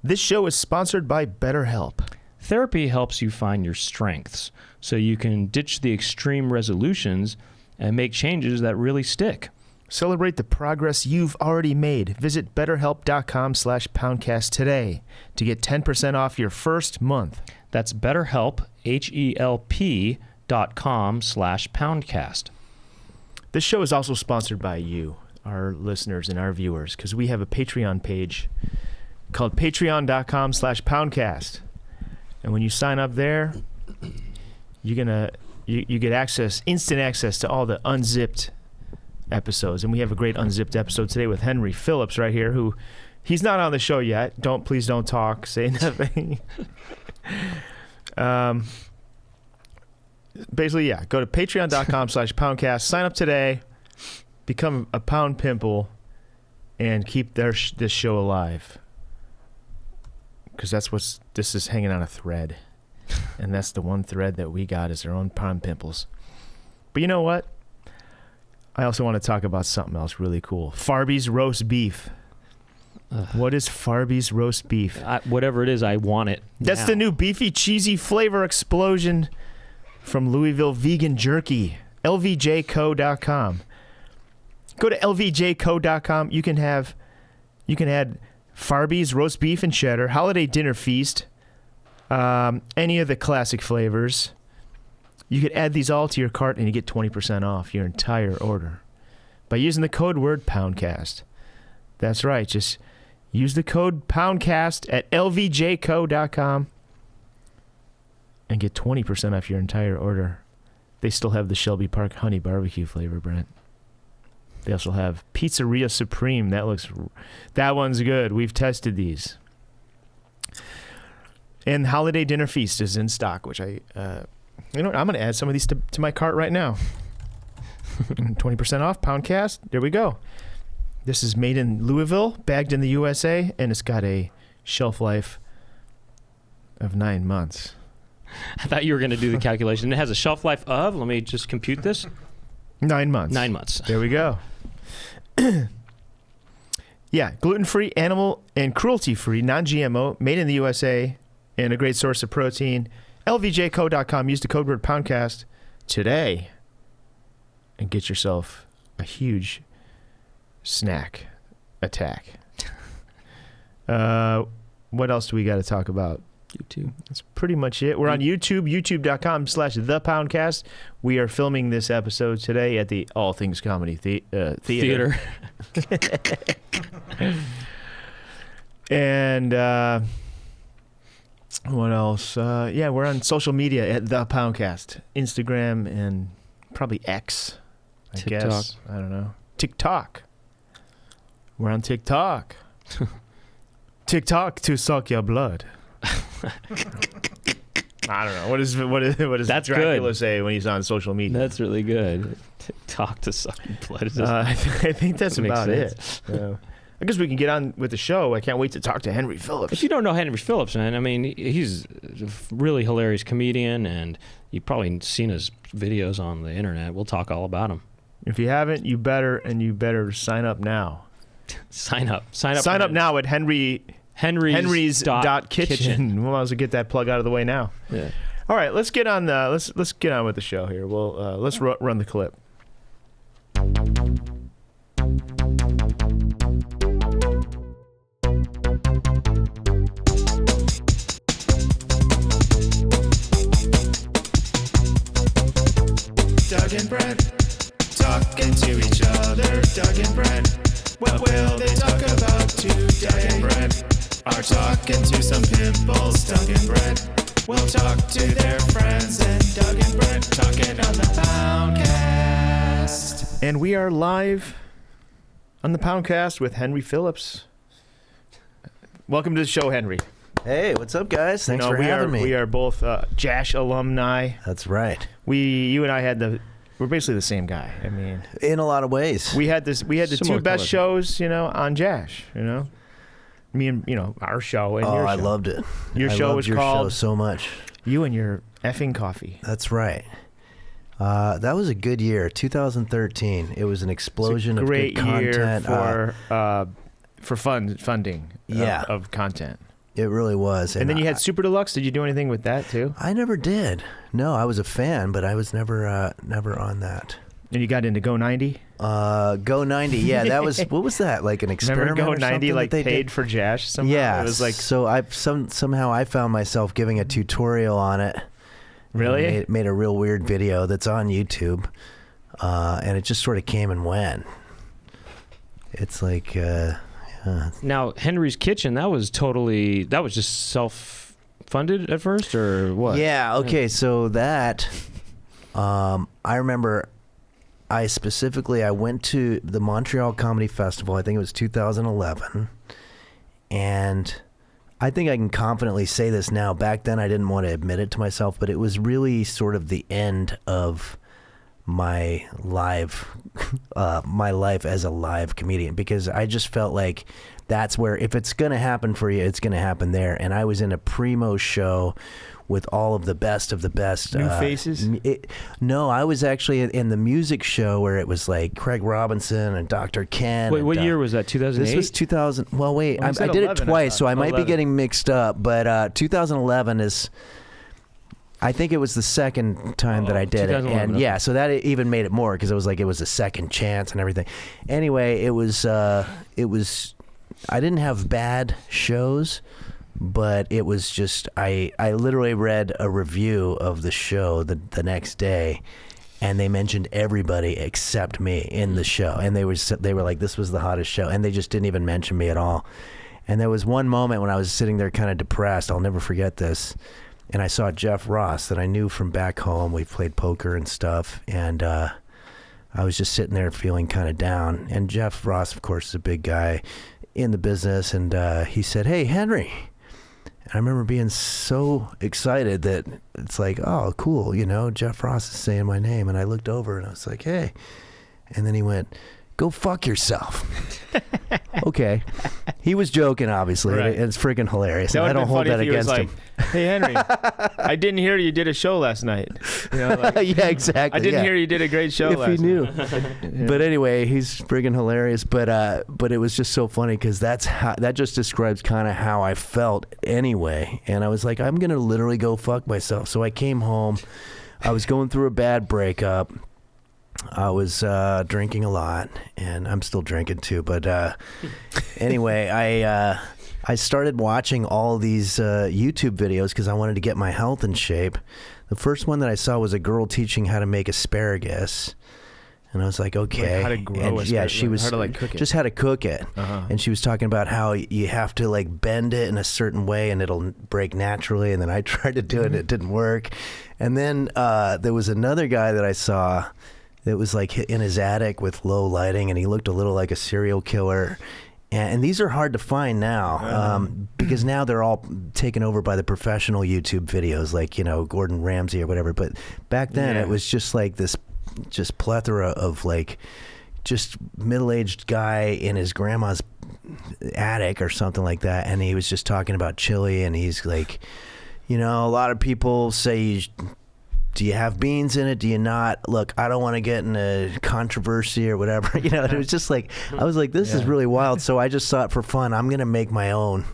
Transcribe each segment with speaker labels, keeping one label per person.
Speaker 1: This show is sponsored by BetterHelp.
Speaker 2: Therapy helps you find your strengths so you can ditch the extreme resolutions and make changes that really stick.
Speaker 1: Celebrate the progress you've already made. Visit BetterHelp.com/Poundcast today to get 10% off your first month.
Speaker 2: That's BetterHelp, HELP.com/Poundcast.
Speaker 1: This show is also sponsored by you, our listeners and our viewers, because we have a Patreon page called Patreon.com/Poundcast. And when you sign up there, you get instant access to all the unzipped episodes. And we have a great unzipped episode today with Henry Phillips right here, who he's not on the show yet. Please don't talk, say nothing. Basically, yeah, go to Patreon.com/Poundcast, sign up today, become a Pound Pimple, and keep this show alive. Because this is hanging on a thread. And that's the one thread that we got is our own Pound Pimples. But you know what? I also want to talk about something else really cool. Farby's roast beef. What is Farby's roast beef?
Speaker 2: Whatever it is, I want it.
Speaker 1: That's
Speaker 2: now.
Speaker 1: the new beefy, cheesy flavor explosion from Louisville Vegan Jerky. LVJco.com. Go to LVJco.com. You can add Farby's roast beef and cheddar, holiday dinner feast, any of the classic flavors. You could add these all to your cart and you get 20% off your entire order by using the code word Poundcast. That's right. Just use the code Poundcast at LVJco.com and get 20% off your entire order. They still have the Shelby Park honey barbecue flavor, Brent. They also have Pizzeria Supreme. That one's good. We've tested these. And Holiday Dinner Feast is in stock, which I'm going to add some of these to my cart right now. 20% off, Poundcast. There we go. This is made in Louisville, bagged in the USA, and it's got a shelf life of 9 months.
Speaker 2: I thought you were going to do the calculation. It has a shelf life of, let me just compute this.
Speaker 1: 9 months.
Speaker 2: 9 months.
Speaker 1: There we go. Yeah, gluten-free, animal, and cruelty-free, non-GMO, made in the USA, and a great source of protein. LVJco.com. Use the code word Poundcast today and get yourself a huge snack attack. What else do we got to talk about?
Speaker 2: YouTube.
Speaker 1: That's pretty much it. We're on YouTube, youtube.com/thepoundcast. We are filming this episode today at the All Things Comedy Theater. And what else? Yeah, we're on social media at The Poundcast. Instagram and probably X, I guess. I don't know. TikTok. We're on TikTok. TikTok to suck your blood. I don't know. What does
Speaker 2: That's
Speaker 1: Dracula
Speaker 2: good.
Speaker 1: say when he's on social media?
Speaker 2: That's really good. TikTok to suck your blood.
Speaker 1: I think that's about it.
Speaker 2: Yeah.
Speaker 1: I guess we can get on with the show. I can't wait to talk to Henry Phillips.
Speaker 2: If you don't know Henry Phillips, man, I mean, he's a really hilarious comedian, and you've probably seen his videos on the internet. We'll talk all about him.
Speaker 1: If you haven't, you better sign up now.
Speaker 2: Sign up
Speaker 1: now at Henry's .kitchen. We might as well get that plug out of the way now.
Speaker 2: Yeah.
Speaker 1: All right, let's get on let's get on with the show here. Let's run the clip. Doug and Brent talking to each other. Doug and Brent, what will they talk about today? Doug and Brent are talking to some pimples. Doug and Brent will talk to their friends. And Doug and Brent talking on the Poundcast. And we are live on the Poundcast with Henry Phillips. Welcome to the show, Henry.
Speaker 3: Hey, what's up, guys? Thanks for having me.
Speaker 1: We are both Jash alumni.
Speaker 3: That's right.
Speaker 1: You and I we're basically the same guy. I mean,
Speaker 3: in a lot of ways.
Speaker 1: We had the two best shows, on Jash, Me and, our show and your show.
Speaker 3: I loved it.
Speaker 1: Your show was called
Speaker 3: show so much.
Speaker 1: You and Your Effing Coffee.
Speaker 3: That's right. That was a good year, 2013. It was an explosion of good content.
Speaker 1: Great year for funding
Speaker 3: yeah.
Speaker 1: of content.
Speaker 3: It really was.
Speaker 1: And then you had Super Deluxe. Did you do anything with that too?
Speaker 3: I never did. No, I was a fan, but I was never on that.
Speaker 1: And you got into Go 90?
Speaker 3: Go 90. Yeah, that was, what was that? Like an experiment?
Speaker 1: Remember Go 90
Speaker 3: like
Speaker 1: paid did? For Jash somehow?
Speaker 3: Yeah.
Speaker 1: It was like,
Speaker 3: so somehow I found myself giving a tutorial on it.
Speaker 1: Really?
Speaker 3: Made a real weird video that's on YouTube. And it just sort of came and went. It's like,
Speaker 2: Now, Henry's Kitchen, that was just self-funded at first, or what?
Speaker 3: Yeah, okay, so that, I remember I went to the Montreal Comedy Festival, I think it was 2011, and I think I can confidently say this now. Back then I didn't want to admit it to myself, but it was really sort of the end of my life as a live comedian, because I just felt like that's where, if it's going to happen for you, it's going to happen there. And I was in a primo show with all of the best of the best.
Speaker 1: New faces?
Speaker 3: No, I was actually in the music show where it was like Craig Robinson and Dr. Ken.
Speaker 2: Wait, what year was that? 2008?
Speaker 3: This was 2000. Well, wait,
Speaker 1: Well,
Speaker 3: I did it
Speaker 1: 11,
Speaker 3: twice, so I might
Speaker 1: 11.
Speaker 3: be getting mixed up. But 2011 is, I think it was the second time that I did it. And yeah, so that even made it more, because it was a second chance and everything. Anyway, it was, I didn't have bad shows, but it was just, I literally read a review of the show the next day, and they mentioned everybody except me in the show. And they were like, this was the hottest show. And they just didn't even mention me at all. And there was one moment when I was sitting there kind of depressed. I'll never forget this. And I saw Jeff Ross that I knew from back home. We played poker and stuff. And I was just sitting there feeling kind of down. And Jeff Ross, of course, is a big guy in the business. And he said, "Hey, Henry." And I remember being so excited that it's like, oh, cool, Jeff Ross is saying my name. And I looked over and I was like, "Hey." And then he went, "Go fuck yourself." Okay. He was joking, obviously.
Speaker 1: Right.
Speaker 3: It's freaking hilarious.
Speaker 1: That
Speaker 3: And I don't hold that
Speaker 1: if he was
Speaker 3: against
Speaker 1: like,
Speaker 3: him.
Speaker 1: "Hey, Henry, I didn't hear you did a show last night."
Speaker 3: Yeah, exactly.
Speaker 1: I didn't
Speaker 3: yeah.
Speaker 1: hear you did a great show
Speaker 3: If
Speaker 1: last
Speaker 3: he knew.
Speaker 1: night. Yeah.
Speaker 3: But anyway, he's friggin' hilarious. But it was just so funny, because that just describes kind of how I felt anyway. And I was like, I'm gonna literally go fuck myself. So I came home. I was going through a bad breakup. I was drinking a lot, and I'm still drinking too. But anyway, I started watching all these YouTube videos because I wanted to get my health in shape. The first one that I saw was a girl teaching how to make asparagus. And I was like, okay.
Speaker 1: Like how to grow
Speaker 3: and
Speaker 1: asparagus.
Speaker 3: yeah, she was
Speaker 1: how to like cook it.
Speaker 3: Just how to cook it.
Speaker 1: Uh-huh.
Speaker 3: And she was talking about how you have to like bend it in a certain way and it'll break naturally. And then I tried to do it and it didn't work. And then there was another guy that I saw that was like in his attic with low lighting, and he looked a little like a serial killer. And these are hard to find now, because now they're all taken over by the professional YouTube videos, like, Gordon Ramsay or whatever. But back then it was just like this just plethora of like just middle-aged guy in his grandma's attic or something like that. And he was just talking about chili, and he's like, a lot of people say, do you have beans in it? Do you not? Look, I don't want to get in a controversy or whatever. It was just like, I was like, this is really wild. So I just thought, for fun, I'm going to make my own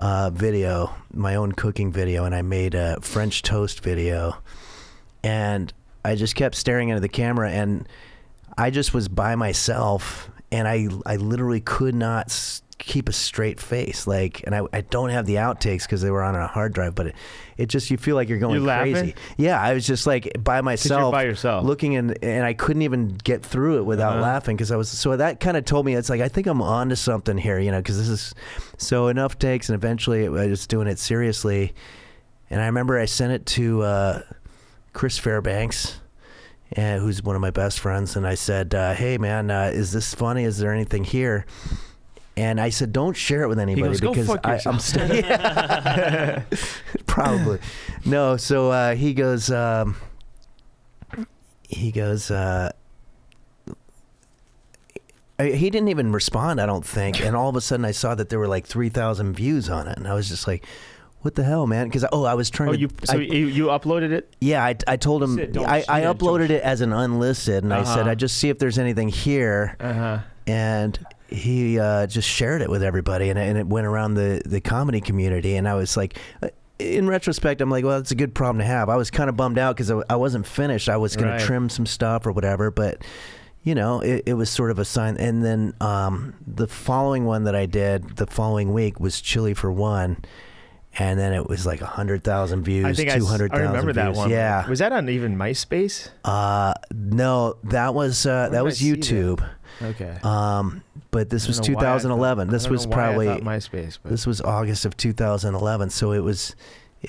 Speaker 3: video, my own cooking video. And I made a French toast video. And I just kept staring into the camera, and I just was by myself, and I literally could not keep a straight face. Like, and I don't have the outtakes because they were on a hard drive, but it just, you feel like you're going crazy.
Speaker 1: Laughing?
Speaker 3: Yeah, I was just like by myself,
Speaker 1: you're by yourself,
Speaker 3: looking and I couldn't even get through it without laughing, because I was, so that kind of told me, it's like, I think I'm onto something here, because this is so enough takes, and eventually I was doing it seriously. And I remember I sent it to Chris Fairbanks, who's one of my best friends, and I said, hey man, is this funny? Is there anything here? And I said, don't share it with anybody,
Speaker 1: goes, "Go
Speaker 3: because
Speaker 1: fuck
Speaker 3: I'm still probably no. So he goes, he didn't even respond, I don't think. And all of a sudden I saw that there were like 3,000 views on it, and I was just like, what the hell, man? Because I was trying to.
Speaker 1: You uploaded it?
Speaker 3: Yeah, I told him I uploaded it as an unlisted, and I said, I just see if there's anything here. And he just shared it with everybody, and it went around the comedy community. And I was like, in retrospect, I'm like, well, it's a good problem to have. I was kind of bummed out because I wasn't finished. I was going to trim some stuff or whatever, but you know, it was sort of a sign. And then the following one that I did the following week was Chili for One. And then it was like 100,000 views,
Speaker 1: I think
Speaker 3: 200,000
Speaker 1: I remember
Speaker 3: views.
Speaker 1: that one.
Speaker 3: Yeah.
Speaker 1: Was that on even MySpace?
Speaker 3: No, that was YouTube.
Speaker 1: Okay.
Speaker 3: But this was
Speaker 1: I don't know why
Speaker 3: 2011. This was probably
Speaker 1: I thought MySpace. But.
Speaker 3: This was August of 2011. So it was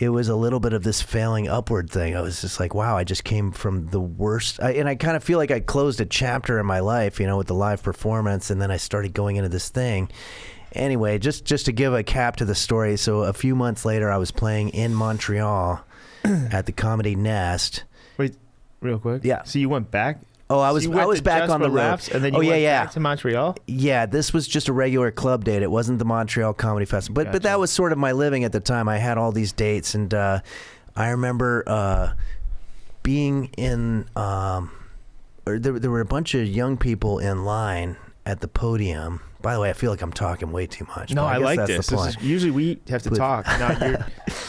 Speaker 3: a little bit of this failing upward thing. I was just like, wow, I just came from the worst. And I kind of feel like I closed a chapter in my life, you know, with the live performance, and then I started going into this thing. Anyway, just to give a cap to the story, so a few months later, I was playing in Montreal at the Comedy Nest.
Speaker 1: Wait, real quick.
Speaker 3: Yeah.
Speaker 1: So you went back?
Speaker 3: Oh, I was back on the road,
Speaker 1: laughs, and then you went back to Montreal.
Speaker 3: Yeah, this was just a regular club date. It wasn't the Montreal Comedy Festival, but that was sort of my living at the time. I had all these dates, and I remember being in. Or there were a bunch of young people in line at the podium. By the way, I feel like I'm talking way too much.
Speaker 1: No, I like
Speaker 3: that's
Speaker 1: this. Usually we have to talk. No,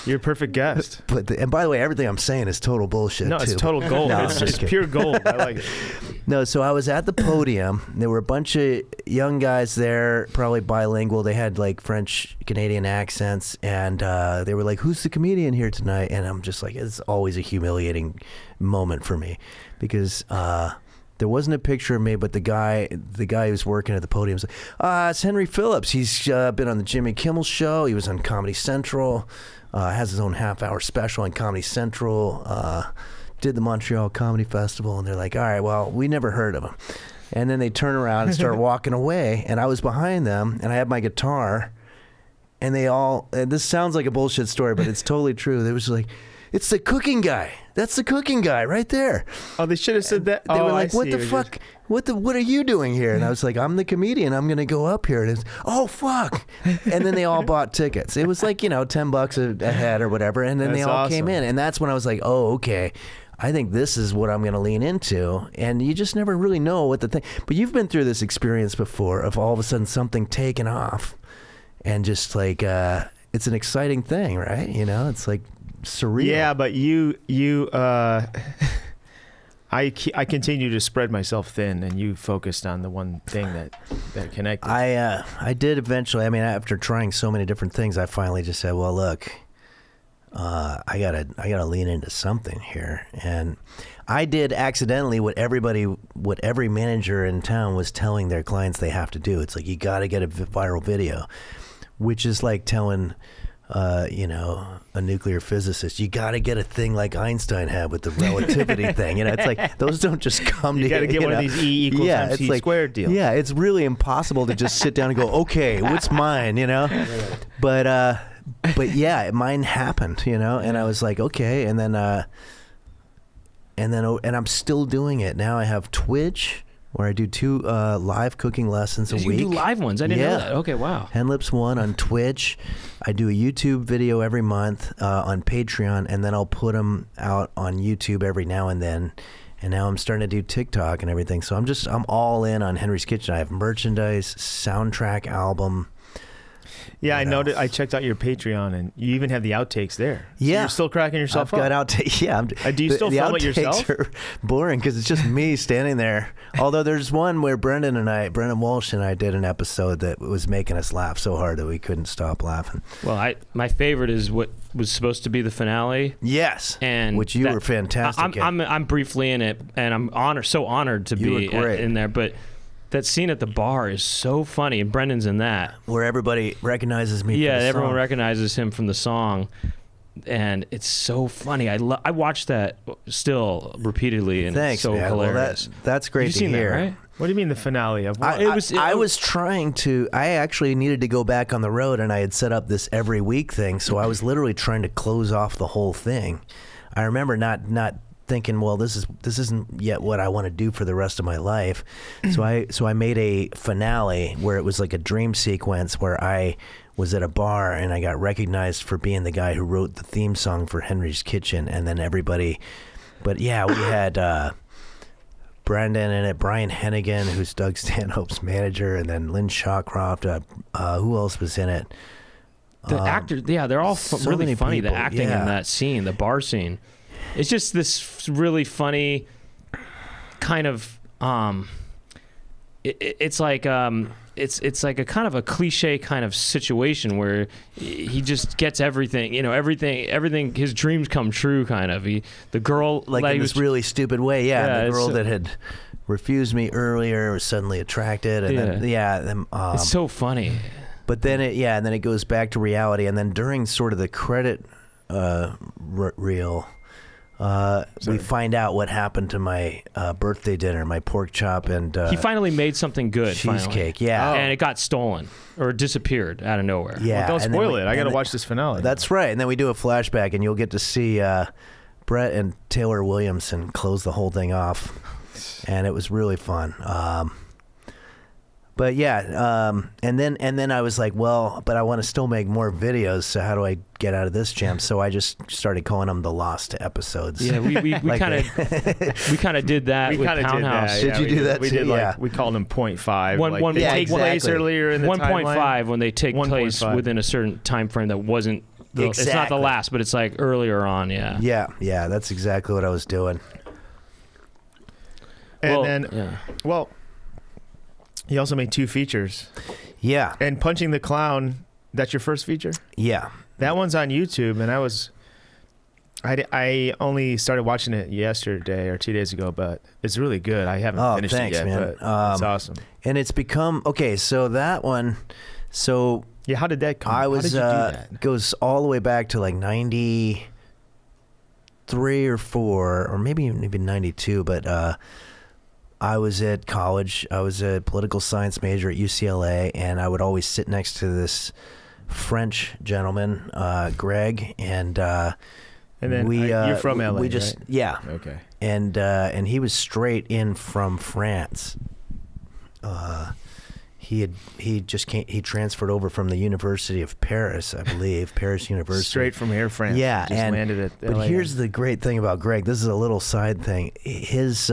Speaker 1: you're a perfect guest.
Speaker 3: And by the way, everything I'm saying is total bullshit.
Speaker 1: No,
Speaker 3: too.
Speaker 1: it's total gold.
Speaker 3: No,
Speaker 1: it's pure gold. I like it.
Speaker 3: No, so I was at the podium. There were a bunch of young guys there, probably bilingual. They had like French Canadian accents, and they were like, "Who's the comedian here tonight?" And I'm just like, it's always a humiliating moment for me because. There wasn't a picture of me, but the guy who's working at the podium was like, it's Henry Phillips. He's been on the Jimmy Kimmel Show. He was on Comedy Central, has his own half-hour special on Comedy Central, did the Montreal Comedy Festival. And they're like, all right, well, we never heard of him. And then they turn around and start walking away. And I was behind them, and I had my guitar. And they all, and this sounds like a bullshit story, but it's totally true. They was like, it's the cooking guy. That's the cooking guy right there.
Speaker 1: Oh, they should have said that.
Speaker 3: They were like, what the fuck? What are you doing here? And I was like, I'm the comedian. I'm going to go up here. And it's, oh, fuck. And then they all bought tickets. It was like, you know, $10 a head or whatever. And then they all came in. And that's when I was like, oh, okay. I think this is what I'm going to lean into. And you just never really know what the thing. But you've been through this experience before of all of a sudden something taking off. And just like, it's an exciting thing, right? You know, it's like, surreal.
Speaker 1: Yeah, but I continue to spread myself thin, and you focused on the one thing that connected.
Speaker 3: I did eventually. I mean, after trying so many different things, I finally just said, well, look, I gotta lean into something here. And I did accidentally what every manager in town was telling their clients they have to do. It's like, you gotta get a viral video, which is like telling you know, a nuclear physicist, you got to get a thing like Einstein had with the relativity thing. You know, it's like those don't just come
Speaker 1: you
Speaker 3: together.
Speaker 1: You got to get one of these E equals MC
Speaker 3: like,
Speaker 1: squared deals.
Speaker 3: Yeah, it's really impossible to just sit down and go, okay, what's mine? You know, but yeah, mine happened. You know, and I was like, okay, and then I'm still doing it now. I have Twitch, where I do 2 live cooking lessons a week.
Speaker 2: You do live ones? I didn't know that. Okay, wow.
Speaker 3: Henlips 1 on Twitch. I do a YouTube video every month on Patreon, and then I'll put them out on YouTube every now and then. And now I'm starting to do TikTok and everything. So I'm all in on Henry's Kitchen. I have merchandise, soundtrack album.
Speaker 1: Yeah, I noticed. I checked out your Patreon, and you even have the outtakes there. So
Speaker 3: yeah,
Speaker 1: you're still cracking yourself
Speaker 3: up.
Speaker 1: I've
Speaker 3: got outtakes. Yeah,
Speaker 1: do you still film it yourself?
Speaker 3: The outtakes are boring because it's just me standing there. Although there's one where Brendan Walsh and I did an episode that was making us laugh so hard that we couldn't stop laughing.
Speaker 2: Well, my favorite is what was supposed to be the finale.
Speaker 3: Yes,
Speaker 2: and
Speaker 3: which you were fantastic.
Speaker 2: I'm briefly in it, and I'm so honored to be in there, but. That scene at the bar is so funny, and Brendan's in that.
Speaker 3: Where everybody recognizes me.
Speaker 2: Yeah,
Speaker 3: for the
Speaker 2: everyone
Speaker 3: song.
Speaker 2: recognizes him from the song, and it's so funny. I watch that still repeatedly, and
Speaker 3: Thanks,
Speaker 2: it's so
Speaker 3: man.
Speaker 2: hilarious.
Speaker 3: Well, that's great
Speaker 2: You've
Speaker 3: to
Speaker 2: seen
Speaker 3: hear.
Speaker 2: That, right?
Speaker 1: What do you mean the finale of what?
Speaker 3: I was trying to. I actually needed to go back on the road, and I had set up this every week thing. So I was literally trying to close off the whole thing. I remember not thinking, well, this isn't yet what I want to do for the rest of my life. So I made a finale where it was like a dream sequence where I was at a bar and I got recognized for being the guy who wrote the theme song for Henry's Kitchen, and then everybody. But yeah, we had Brendan in it, Brian Hennigan, who's Doug Stanhope's manager, and then Lynn Shawcroft. Who else was in it?
Speaker 2: The actors, yeah, they're all
Speaker 3: so
Speaker 2: really
Speaker 3: many
Speaker 2: funny.
Speaker 3: people,
Speaker 2: The acting in that scene, the bar scene, it's just this really funny kind of. It's like it's like a kind of a cliche kind of situation where he just gets everything, everything. His dreams come true, kind of. The girl,
Speaker 3: like in this really stupid way, the girl that had refused me earlier was suddenly attracted, and then
Speaker 2: it's so funny.
Speaker 3: But then and then it goes back to reality, and then during sort of the credit reel, we find out what happened to my birthday dinner, my pork chop and
Speaker 2: he finally made something good,
Speaker 3: cheesecake,
Speaker 2: and it got stolen or disappeared out of nowhere.
Speaker 1: Well, don't spoil it. I got to watch this finale.
Speaker 3: That's right, and then we do a flashback, and you'll get to see Brett and Taylor Williamson close the whole thing off, and it was really fun. But and then I was like, well, but I want to still make more videos. So how do I get out of this jam? So I just started calling them the lost episodes.
Speaker 2: Yeah, we kind of did that with Poundcast.
Speaker 3: Did you do that too?
Speaker 1: Did we called them 0.5.
Speaker 2: One
Speaker 1: they take place earlier in the
Speaker 2: 1.5 when they take place within a certain time frame that wasn't. It's not the last, but it's like earlier on. Yeah.
Speaker 3: Yeah. That's exactly what I was doing.
Speaker 1: And you also made 2 features.
Speaker 3: Yeah.
Speaker 1: And Punching the Clown, that's your first feature?
Speaker 3: Yeah.
Speaker 1: That one's on YouTube, and I only started watching it yesterday or 2 days ago, but it's really good. I haven't finished it yet,
Speaker 3: man.
Speaker 1: But it's awesome.
Speaker 3: And it's become, so that one,
Speaker 1: yeah, how did that come?
Speaker 3: how did you do
Speaker 1: that?
Speaker 3: Goes all the way back to like 93 or 4, or maybe 92, but I was at college. I was a political science major at UCLA, and I would always sit next to this French gentleman, Greg, and then
Speaker 1: you're from LA,
Speaker 3: we just
Speaker 1: right?
Speaker 3: Yeah.
Speaker 1: Okay.
Speaker 3: And he was straight in from France. He transferred over from the University of Paris, I believe, Paris University.
Speaker 1: Straight from Air France.
Speaker 3: Yeah,
Speaker 1: just landed at LA.
Speaker 3: But here's the great thing about Greg. This is a little side thing. His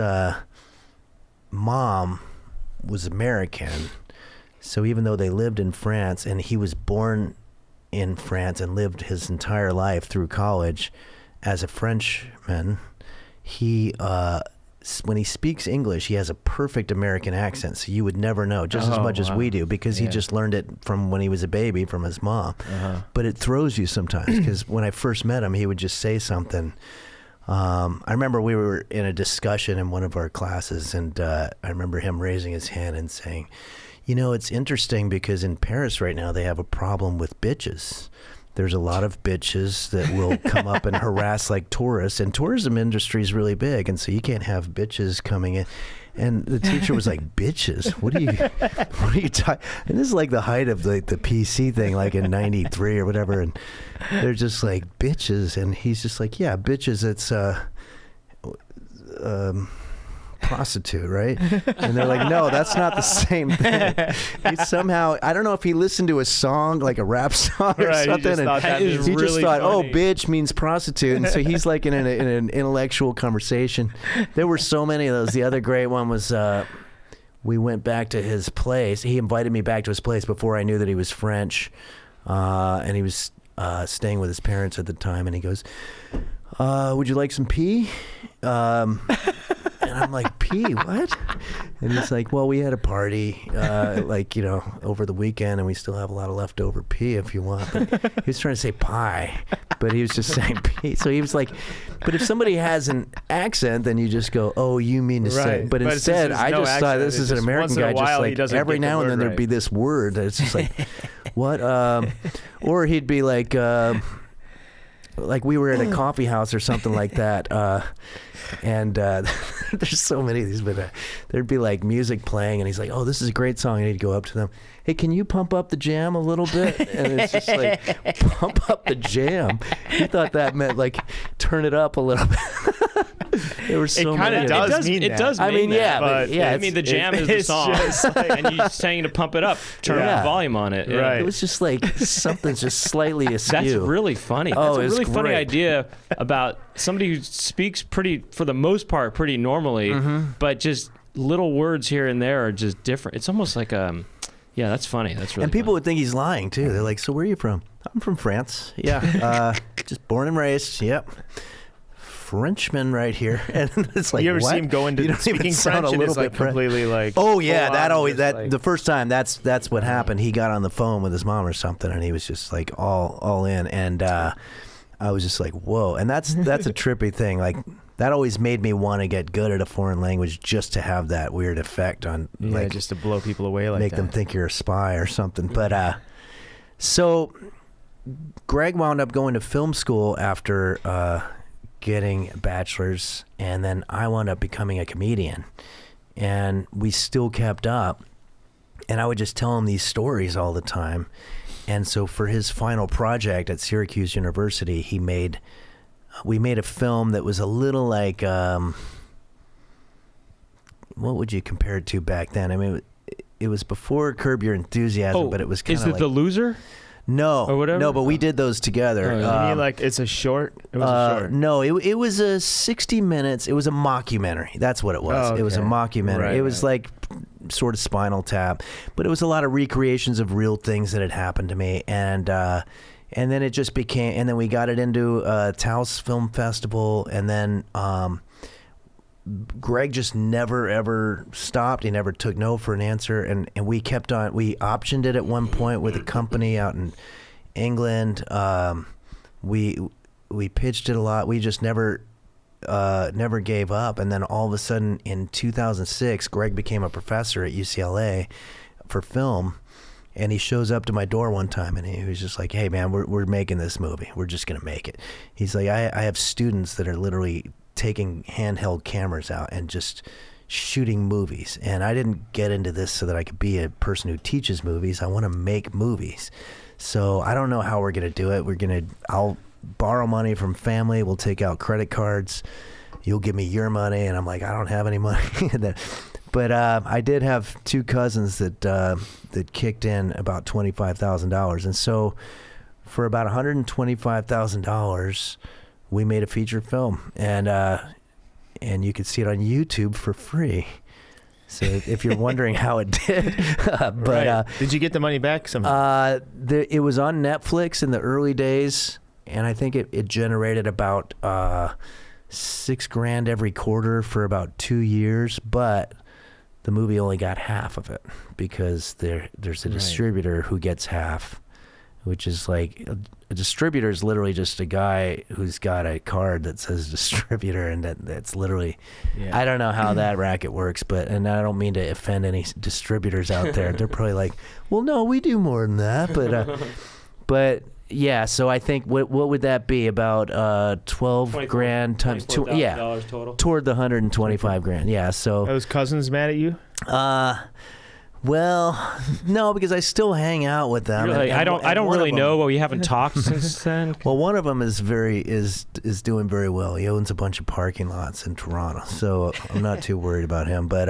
Speaker 3: mom was American, so even though they lived in France, and he was born in France and lived his entire life through college as a Frenchman, he when he speaks English, he has a perfect American accent, so you would never know, just as much as we do, because he just learned it from when he was a baby from his mom. But it throws you sometimes, because when I first met him, he would just say something. I remember we were in a discussion in one of our classes, and I remember him raising his hand and saying, it's interesting because in Paris right now they have a problem with bitches. There's a lot of bitches that will come up and harass like tourists, and tourism industry is really big, and so you can't have bitches coming in. And the teacher was like, bitches? What are you talking? And this is like the height of the PC thing, like in 93 or whatever. And they're just like, bitches. And he's just like, yeah, bitches, it's prostitute, right? And they're like, no, that's not the same thing. He somehow, I don't know if he listened to a song, like a rap song or something, he just thought, oh, bitch means prostitute. And so he's like in an intellectual conversation. There were so many of those. The other great one was we went back to his place. He invited me back to his place before I knew that he was French, and he was staying with his parents at the time, and he goes, would you like some pee? And I'm like, pee, what? And he's like, well, we had a party, over the weekend, and we still have a lot of leftover pee if you want. But he was trying to say pie, but he was just saying pee. So he was like, but if somebody has an accent, then you just go, oh, you mean to say. But instead, I just thought this is an American guy, just like every now and then there'd be this word that it's just like, what? Or he'd be like we were at a coffee house or something like that, and there's so many of these, but there'd be like music playing, and he's like, oh, this is a great song, and he'd go up to them, hey, can you pump up the jam a little bit? And it's just like, pump up the jam. He thought that meant like turn it up a little bit. There were so
Speaker 1: It kind
Speaker 3: many.
Speaker 1: of does mean
Speaker 2: it
Speaker 1: that.
Speaker 2: does mean
Speaker 3: I mean,
Speaker 2: that,
Speaker 3: yeah,
Speaker 1: but
Speaker 3: yeah.
Speaker 2: I mean, the jam is the
Speaker 1: it's
Speaker 2: song,
Speaker 1: just like-
Speaker 2: and you're saying to pump it up, turn up
Speaker 3: Yeah.
Speaker 2: the volume on it.
Speaker 1: Right.
Speaker 3: It was just like something's just slightly askew.
Speaker 2: That's really funny.
Speaker 3: Oh,
Speaker 2: That's a
Speaker 3: it's
Speaker 2: really funny
Speaker 3: great.
Speaker 2: idea about somebody who speaks for the most part, pretty normally, but just little words here and there are just different. It's almost like yeah, that's funny. That's really
Speaker 3: And people
Speaker 2: funny.
Speaker 3: would think he's lying too. They're like, "So where are you from?" "I'm from France." "Yeah, just born and raised." "Yep." "Frenchman right here." And it's like,
Speaker 1: you ever
Speaker 3: what?
Speaker 1: see him go into
Speaker 3: You don't even
Speaker 1: speaking
Speaker 3: sound
Speaker 1: French and it's like
Speaker 3: French.
Speaker 1: completely like.
Speaker 3: Oh yeah,
Speaker 1: full
Speaker 3: that
Speaker 1: on,
Speaker 3: always
Speaker 1: just
Speaker 3: that
Speaker 1: like-
Speaker 3: the first time that's what happened. He got on the phone with his mom or something, and he was just like all in, and I was just like, whoa. And that's a trippy thing. Like that always made me want to get good at a foreign language just to have that weird effect on,
Speaker 1: Yeah,
Speaker 3: like,
Speaker 1: just to blow people away like
Speaker 3: make
Speaker 1: that.
Speaker 3: them think you're a spy or something. But so Greg wound up going to film school after getting a bachelor's, and then I wound up becoming a comedian, and we still kept up, and I would just tell him these stories all the time. And so for his final project at Syracuse University, we made a film that was a little like, what would you compare it to back then? I mean, it was before Curb Your Enthusiasm, but it was kind
Speaker 2: is
Speaker 3: of
Speaker 2: it
Speaker 3: like,
Speaker 2: The Loser?
Speaker 3: no,
Speaker 2: or whatever?
Speaker 3: no, but we did those together.
Speaker 2: Oh, yeah.
Speaker 1: You mean like it's a short? It was a short.
Speaker 3: No, it was a 60 minutes. It was a mockumentary. That's what it was.
Speaker 1: Oh,
Speaker 3: It was a
Speaker 1: okay.
Speaker 3: mockumentary.
Speaker 1: Right,
Speaker 3: it was
Speaker 1: right.
Speaker 3: like sort of Spinal Tap, but it was a lot of recreations of real things that had happened to me. And then it just became, and then we got it into Taos Film Festival, and then Greg just never ever stopped. He never took no for an answer, and we kept on. We optioned it at one point with a company out in England. We pitched it a lot. We just never gave up. And then all of a sudden in 2006, Greg became a professor at UCLA for film. And he shows up to my door one time, and he was just like, "Hey, man, we're making this movie. We're just going to make it." He's like, I have students that are literally taking handheld cameras out and just shooting movies. And I didn't get into this so that I could be a person who teaches movies. I want to make movies. So I don't know how we're going to do it. I'll borrow money from family. We'll take out credit cards. You'll give me your money. And I'm like, I don't have any money. But I did have two cousins that kicked in about $25,000. And so for about $125,000, we made a feature film. And you could see it on YouTube for free. So if you're wondering how it did, but
Speaker 1: did you get the money back somehow?
Speaker 3: it was on Netflix in the early days, and I think it generated about $6,000 every quarter for about 2 years. But the movie only got half of it because there's a distributor who gets half, which is like a distributor is literally just a guy who's got a card that says distributor, and that's literally,
Speaker 1: Yeah.
Speaker 3: I don't know how that racket works, and I don't mean to offend any distributors out there. They're probably like, well, no, we do more than that, but yeah. So I think what would that be, about $12,000 times two? Yeah,
Speaker 2: total.
Speaker 3: toward the $125,000. Yeah. So
Speaker 1: Are those cousins mad at you?
Speaker 3: well, no, because I still hang out with them.
Speaker 2: You're like,
Speaker 3: and
Speaker 2: I don't
Speaker 3: one
Speaker 2: really
Speaker 3: of them-
Speaker 2: know. Well, we haven't talked since then.
Speaker 3: Well, one of them is doing very well. He owns a bunch of parking lots in Toronto, so I'm not too worried about him. But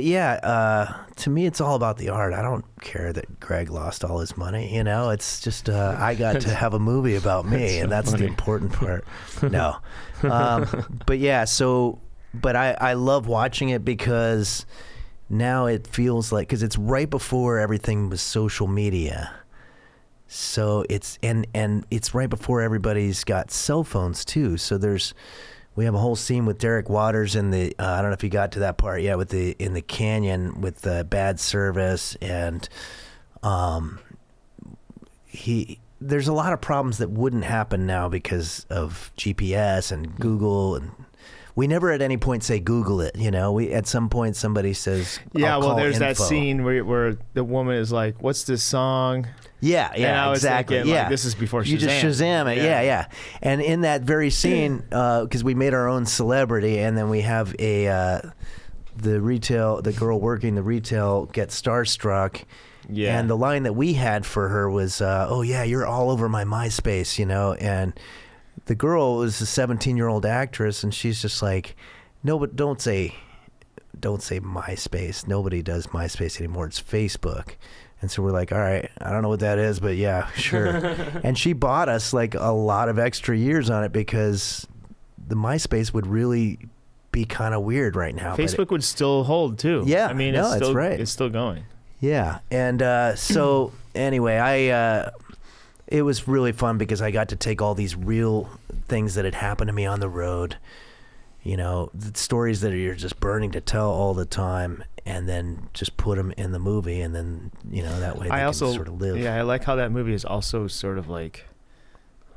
Speaker 3: yeah, to me, it's all about the art. I don't care that Greg lost all his money. You know, it's just I got to have a movie about me, and that's the important part. No, but yeah. So, but I love watching it because now it feels like, because it's right before everything was social media. So it's and it's right before everybody's got cell phones too. So we have a whole scene with Derek Waters in the I don't know if you got to that part yet, in the canyon with the bad service, and there's a lot of problems that wouldn't happen now because of GPS and Google, and we never at any point say Google it. You know, at some point somebody says,
Speaker 1: Yeah,
Speaker 3: I'll
Speaker 1: well,
Speaker 3: call
Speaker 1: there's that
Speaker 3: info.
Speaker 1: scene where the woman is like, "What's this song?"
Speaker 3: Yeah,
Speaker 1: And I was
Speaker 3: exactly.
Speaker 1: thinking,
Speaker 3: yeah,
Speaker 1: like, this is before Shazam.
Speaker 3: You just Shazam it. Yeah. And in that very scene, because we made our own celebrity, and then we have the girl working the retail gets starstruck.
Speaker 1: Yeah.
Speaker 3: And the line that we had for her was, "Oh yeah, you're all over my MySpace," you know, and the girl was a 17-year-old actress, and she's just like, no, but don't say MySpace. Nobody does MySpace anymore. It's Facebook. And so we're like, all right, I don't know what that is, but yeah, sure. And she bought us like a lot of extra years on it because the MySpace would really be kind of weird right now.
Speaker 1: Facebook would still hold too.
Speaker 3: Yeah,
Speaker 1: I mean,
Speaker 3: no,
Speaker 1: it's
Speaker 3: that's
Speaker 1: still,
Speaker 3: right.
Speaker 1: It's still going.
Speaker 3: Yeah, and so anyway, it was really fun because I got to take all these real things that had happened to me on the road, you know, the stories that you're just burning to tell all the time, and then just put them in the movie, and then, you know, that way they can sort of live.
Speaker 1: Yeah, I like how that movie is also sort of like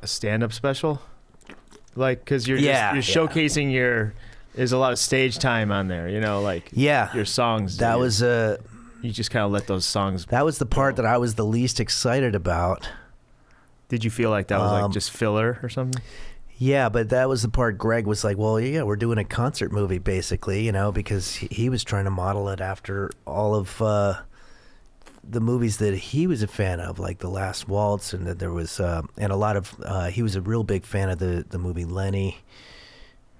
Speaker 1: a stand-up special, like because you're showcasing your. There's a lot of stage time on there, you know, like your songs.
Speaker 3: That was
Speaker 1: you just kind of let those songs.
Speaker 3: That was the part that I was the least excited about.
Speaker 1: Did you feel like that was like just filler or something?
Speaker 3: Yeah, but that was the part Greg was like, well, yeah, we're doing a concert movie basically, you know, because he was trying to model it after all of the movies that he was a fan of, like The Last Waltz, and that there was and a lot of he was a real big fan of the movie Lenny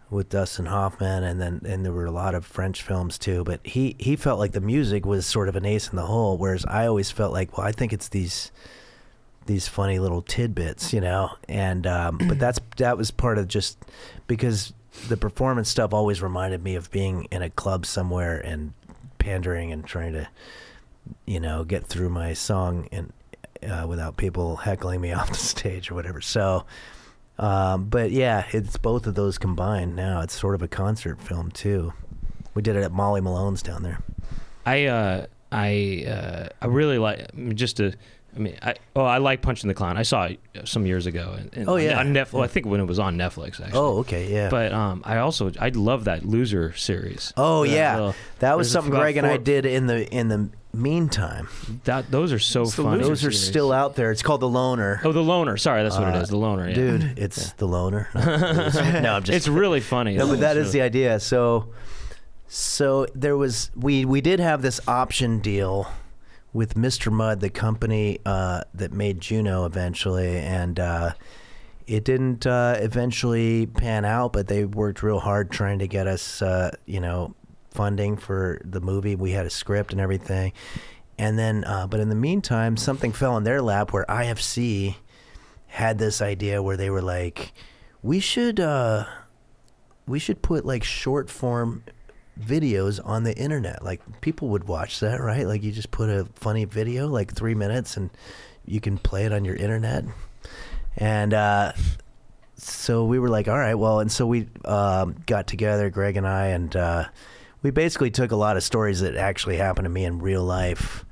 Speaker 3: with Dustin Hoffman, and there were a lot of French films too, but he felt like the music was sort of an ace in the hole, whereas I always felt like, well, I think it's these funny little tidbits, you know, and but that was part of just because the performance stuff always reminded me of being in a club somewhere and pandering and trying to, you know, get through my song and without people heckling me off the stage or whatever. So but yeah, it's both of those combined now. It's sort of a concert film too. We did it at Molly Malone's down there.
Speaker 2: I really like I like Punching the Clown. I saw it some years ago. On Netflix. I think when it was on Netflix, actually.
Speaker 3: Oh, okay, yeah.
Speaker 2: But I love that Loser series.
Speaker 3: Oh yeah, that was something Greg and I did in the meantime.
Speaker 2: Those are so funny.
Speaker 3: Those are still out there. It's called The Loner.
Speaker 2: Oh, The Loner. Sorry, that's what it is. The Loner. Yeah.
Speaker 3: Dude, it's The Loner. No, I'm just.
Speaker 2: It's really funny.
Speaker 3: No, but that is the idea. So there was we did have this option deal with Mr. Mudd, the company that made Juno eventually, and it didn't eventually pan out, but they worked real hard trying to get us, you know, funding for the movie. We had a script and everything, and then, but in the meantime, something fell in their lap where IFC had this idea where they were like, we should put like short form videos on the internet. Like people would watch that, right? Like you just put a funny video, like 3 minutes, and you can play it on your internet. And so we were like, all right, well, and so we got together, Greg and I, and we basically took a lot of stories that actually happened to me in real life.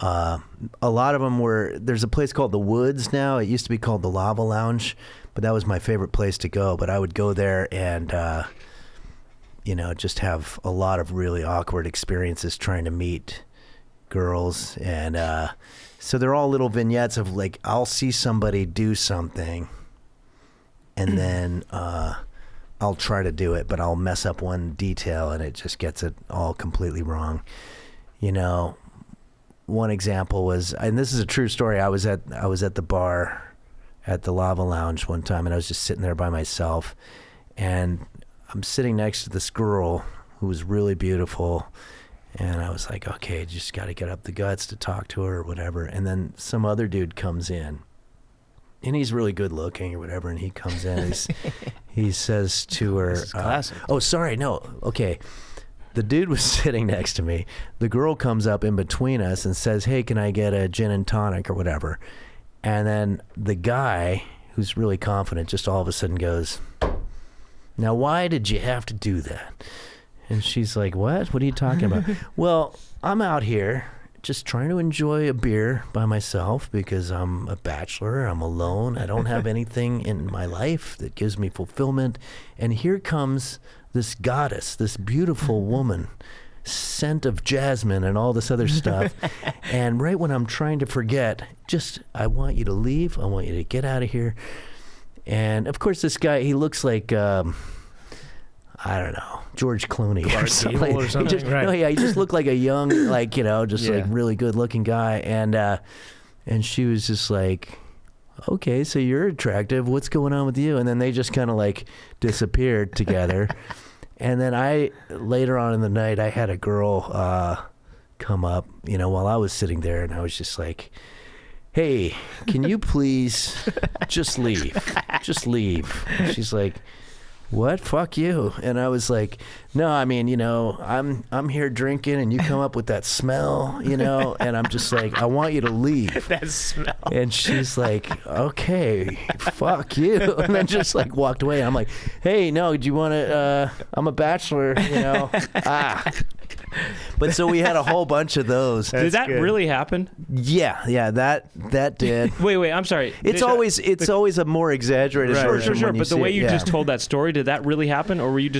Speaker 3: A lot of them were, there's a place called The Woods now. It used to be called the Lava Lounge, but that was my favorite place to go. But I would go there and you know, just have a lot of really awkward experiences trying to meet girls. And so they're all little vignettes of like, I'll see somebody do something and then I'll try to do it, but I'll mess up one detail and it just gets it all completely wrong. You know, one example was, and this is a true story, I was at the bar at the Lava Lounge one time, and I was just sitting there by myself, and I'm sitting next to this girl who was really beautiful, and I was like, okay, just got to get up the guts to talk to her or whatever. And then some other dude comes in, and he's really good looking or whatever, and he comes in, he says to her,
Speaker 1: This is classic.
Speaker 3: oh, sorry, no, okay. The dude was sitting next to me. The girl comes up in between us and says, hey, can I get a gin and tonic or whatever? And then the guy, who's really confident, just all of a sudden goes, now, why did you have to do that? And she's like, what? What are you talking about? Well, I'm out here just trying to enjoy a beer by myself because I'm a bachelor. I'm alone. I don't have anything in my life that gives me fulfillment. And here comes this goddess, this beautiful woman, scent of jasmine and all this other stuff. And right when I'm trying to forget, I want you to leave. I want you to get out of here. And of course, this guy, he looks like, I don't know, George Clooney or something. He just looked like a young, like, you know, just like really good looking guy. And she was just like, okay, so you're attractive. What's going on with you? And then they just kind of like disappeared together. And then later on in the night, I had a girl come up, while I was sitting there, and I was just like, hey, can you please just leave? Just leave. She's like, what? Fuck you. And I was like, no, I mean, I'm here drinking and you come up with that smell, and I'm just like, I want you to leave.
Speaker 1: That smell.
Speaker 3: And she's like, okay, fuck you. And then just like walked away. I'm like, hey, no, do you want to, I'm a bachelor, But so we had a whole bunch of those.
Speaker 2: Did that really happen?
Speaker 3: Yeah, that did.
Speaker 2: Wait, I'm sorry.
Speaker 3: It's always a more exaggerated version.
Speaker 2: Sure.
Speaker 3: when
Speaker 2: But the way you
Speaker 3: it,
Speaker 2: just told that story, did that really happen, or were you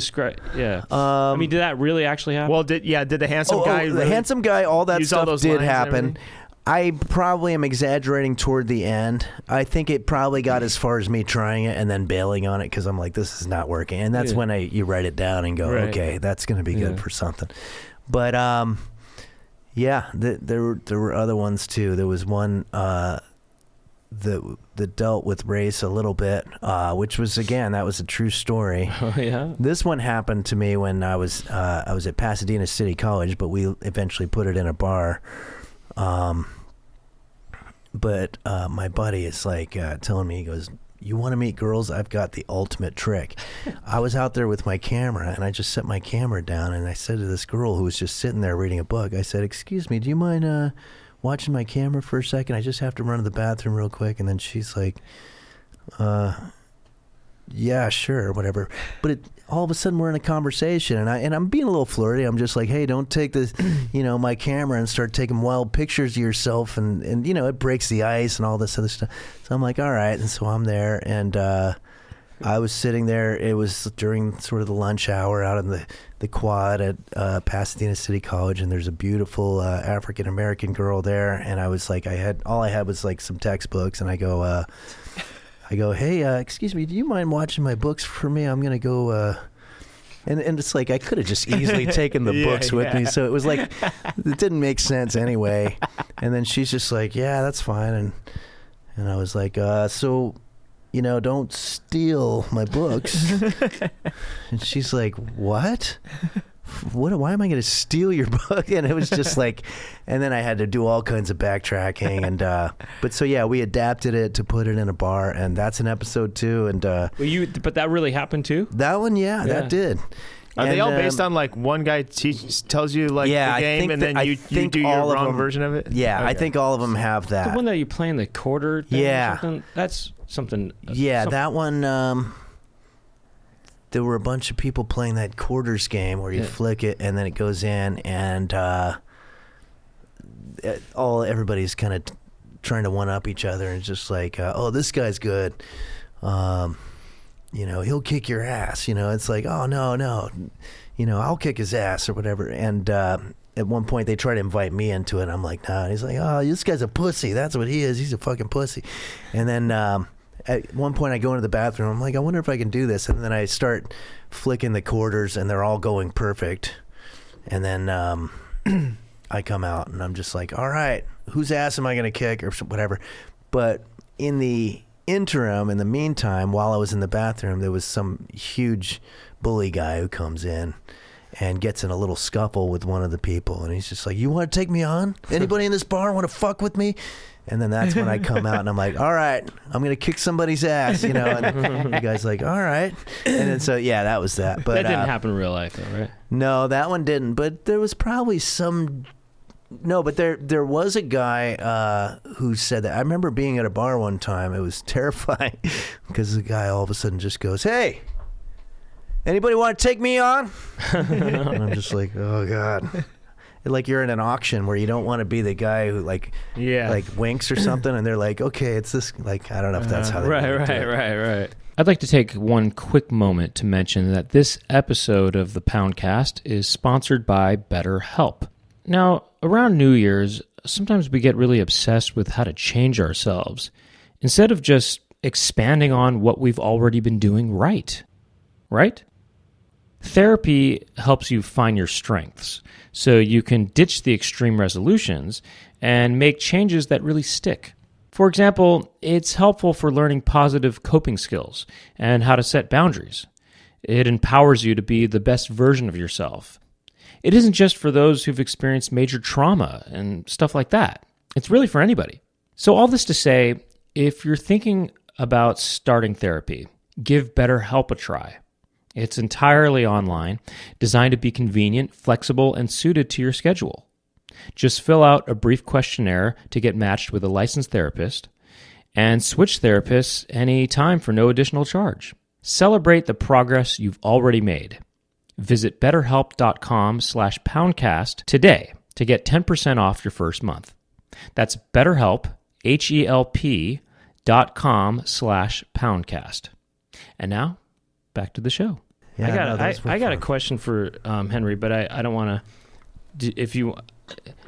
Speaker 2: Yeah. I mean, did that really actually happen?
Speaker 1: Well, did the handsome guy?
Speaker 3: The handsome guy, all that
Speaker 1: use all
Speaker 3: stuff
Speaker 1: those
Speaker 3: did
Speaker 1: lines and
Speaker 3: happen.
Speaker 1: everything?
Speaker 3: I probably am exaggerating toward the end. I think it probably got as far as me trying it and then bailing on it because I'm like, this is not working. And that's when you write it down and go, okay, that's going to be good for something. But there were other ones too. There was one that dealt with race a little bit, which was that was a true story.
Speaker 2: Oh yeah.
Speaker 3: This one happened to me when I was at Pasadena City College, but we eventually put it in a bar. But my buddy is like telling me, he goes, you want to meet girls? I've got the ultimate trick. I was out there with my camera, and I just set my camera down, and I said to this girl who was just sitting there reading a book, I said, excuse me, do you mind watching my camera for a second? I just have to run to the bathroom real quick. And then she's like, yeah, sure, whatever. But all of a sudden we're in a conversation, and I'm being a little flirty. I'm just like, hey, don't take this, my camera and start taking wild pictures of yourself, and it breaks the ice and all this other stuff. So I'm like, all right. And so I'm there, and I was sitting there. It was during sort of the lunch hour out in the quad at Pasadena City College, and there's a beautiful African American girl there. And I was like, all I had was like some textbooks, and I go, hey, excuse me, do you mind watching my books for me? I'm going to go, and it's like, I could have just easily taken the books with me. So it was like, it didn't make sense anyway. And then she's just like, yeah, that's fine. And I was like, so, don't steal my books. And she's like, what? Why am I going to steal your book? And it was just like, and then I had to do all kinds of backtracking, and but so yeah, we adapted it to put it in a bar, and that's an episode 2. And
Speaker 2: but that really happened too?
Speaker 3: That one, that did.
Speaker 1: Are they all based on like one guy tells you like the game, and then you do your wrong version of it?
Speaker 3: Yeah,
Speaker 1: okay.
Speaker 3: I think all of them have that.
Speaker 2: The one that you play in the quarter thing or something? That's something.
Speaker 3: That one. There were a bunch of people playing that quarters game where you flick it and then it goes in, and everybody's kind of trying to one up each other, and it's just like, oh, this guy's good. He'll kick your ass. It's like, oh no, I'll kick his ass or whatever. And at one point they try to invite me into it. I'm like, nah. And he's like, oh, this guy's a pussy. That's what he is. He's a fucking pussy. And then at one point I go into the bathroom. I'm like, I wonder if I can do this. And then I start flicking the quarters, and they're all going perfect. And then I come out, and I'm just like, all right, whose ass am I going to kick or whatever. But in the interim, in the meantime, while I was in the bathroom, there was some huge bully guy who comes in and gets in a little scuffle with one of the people. And he's just like, you want to take me on? Anybody in this bar want to fuck with me? And then that's when I come out, and I'm like, all right, I'm going to kick somebody's ass, And the guy's like, all right. And then so, yeah, that was that. But
Speaker 2: that didn't happen in real life, though, right?
Speaker 3: No, that one didn't. But there was probably some... No, but there was a guy who said that. I remember being at a bar one time. It was terrifying because the guy all of a sudden just goes, hey, anybody want to take me on? And I'm just like, oh, God. Like you're in an auction where you don't want to be the guy who like winks or something, and they're like, okay, it's this, like, I don't know if that's how they
Speaker 2: Right. I'd like to take one quick moment to mention that this episode of the Poundcast is sponsored by BetterHelp. Now, around New Year's, sometimes we get really obsessed with how to change ourselves instead of just expanding on what we've already been doing right? Therapy helps you find your strengths so you can ditch the extreme resolutions and make changes that really stick. For example, it's helpful for learning positive coping skills and how to set boundaries. It empowers you to be the best version of yourself. It isn't just for those who've experienced major trauma and stuff like that. It's really for anybody. So all this to say, if you're thinking about starting therapy, give BetterHelp a try. It's entirely online, designed to be convenient, flexible, and suited to your schedule. Just fill out a brief questionnaire to get matched with a licensed therapist and switch therapists any time for no additional charge. Celebrate the progress you've already made. Visit betterhelp.com/poundcast today to get 10% off your first month. That's BetterHelp, HELP.com/poundcast. And now, back to the show.
Speaker 3: Yeah,
Speaker 2: I got a question for Henry, but I don't want to. If you,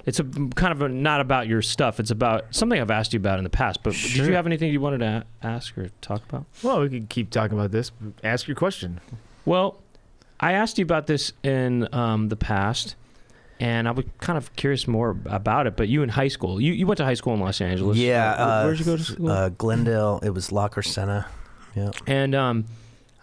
Speaker 2: it's a kind of not about your stuff. It's about something I've asked you about in the past. But
Speaker 3: Sure.
Speaker 2: Did you have anything you wanted to ask or talk about?
Speaker 1: Well, we could keep talking about this. Ask your question.
Speaker 2: Well, I asked you about this in the past, and I was kind of curious more about it. But you in high school, you went to high school in Los Angeles.
Speaker 3: Yeah.
Speaker 2: Where'd you go to school?
Speaker 3: Glendale. It was La Crescenta. Yeah.
Speaker 2: And I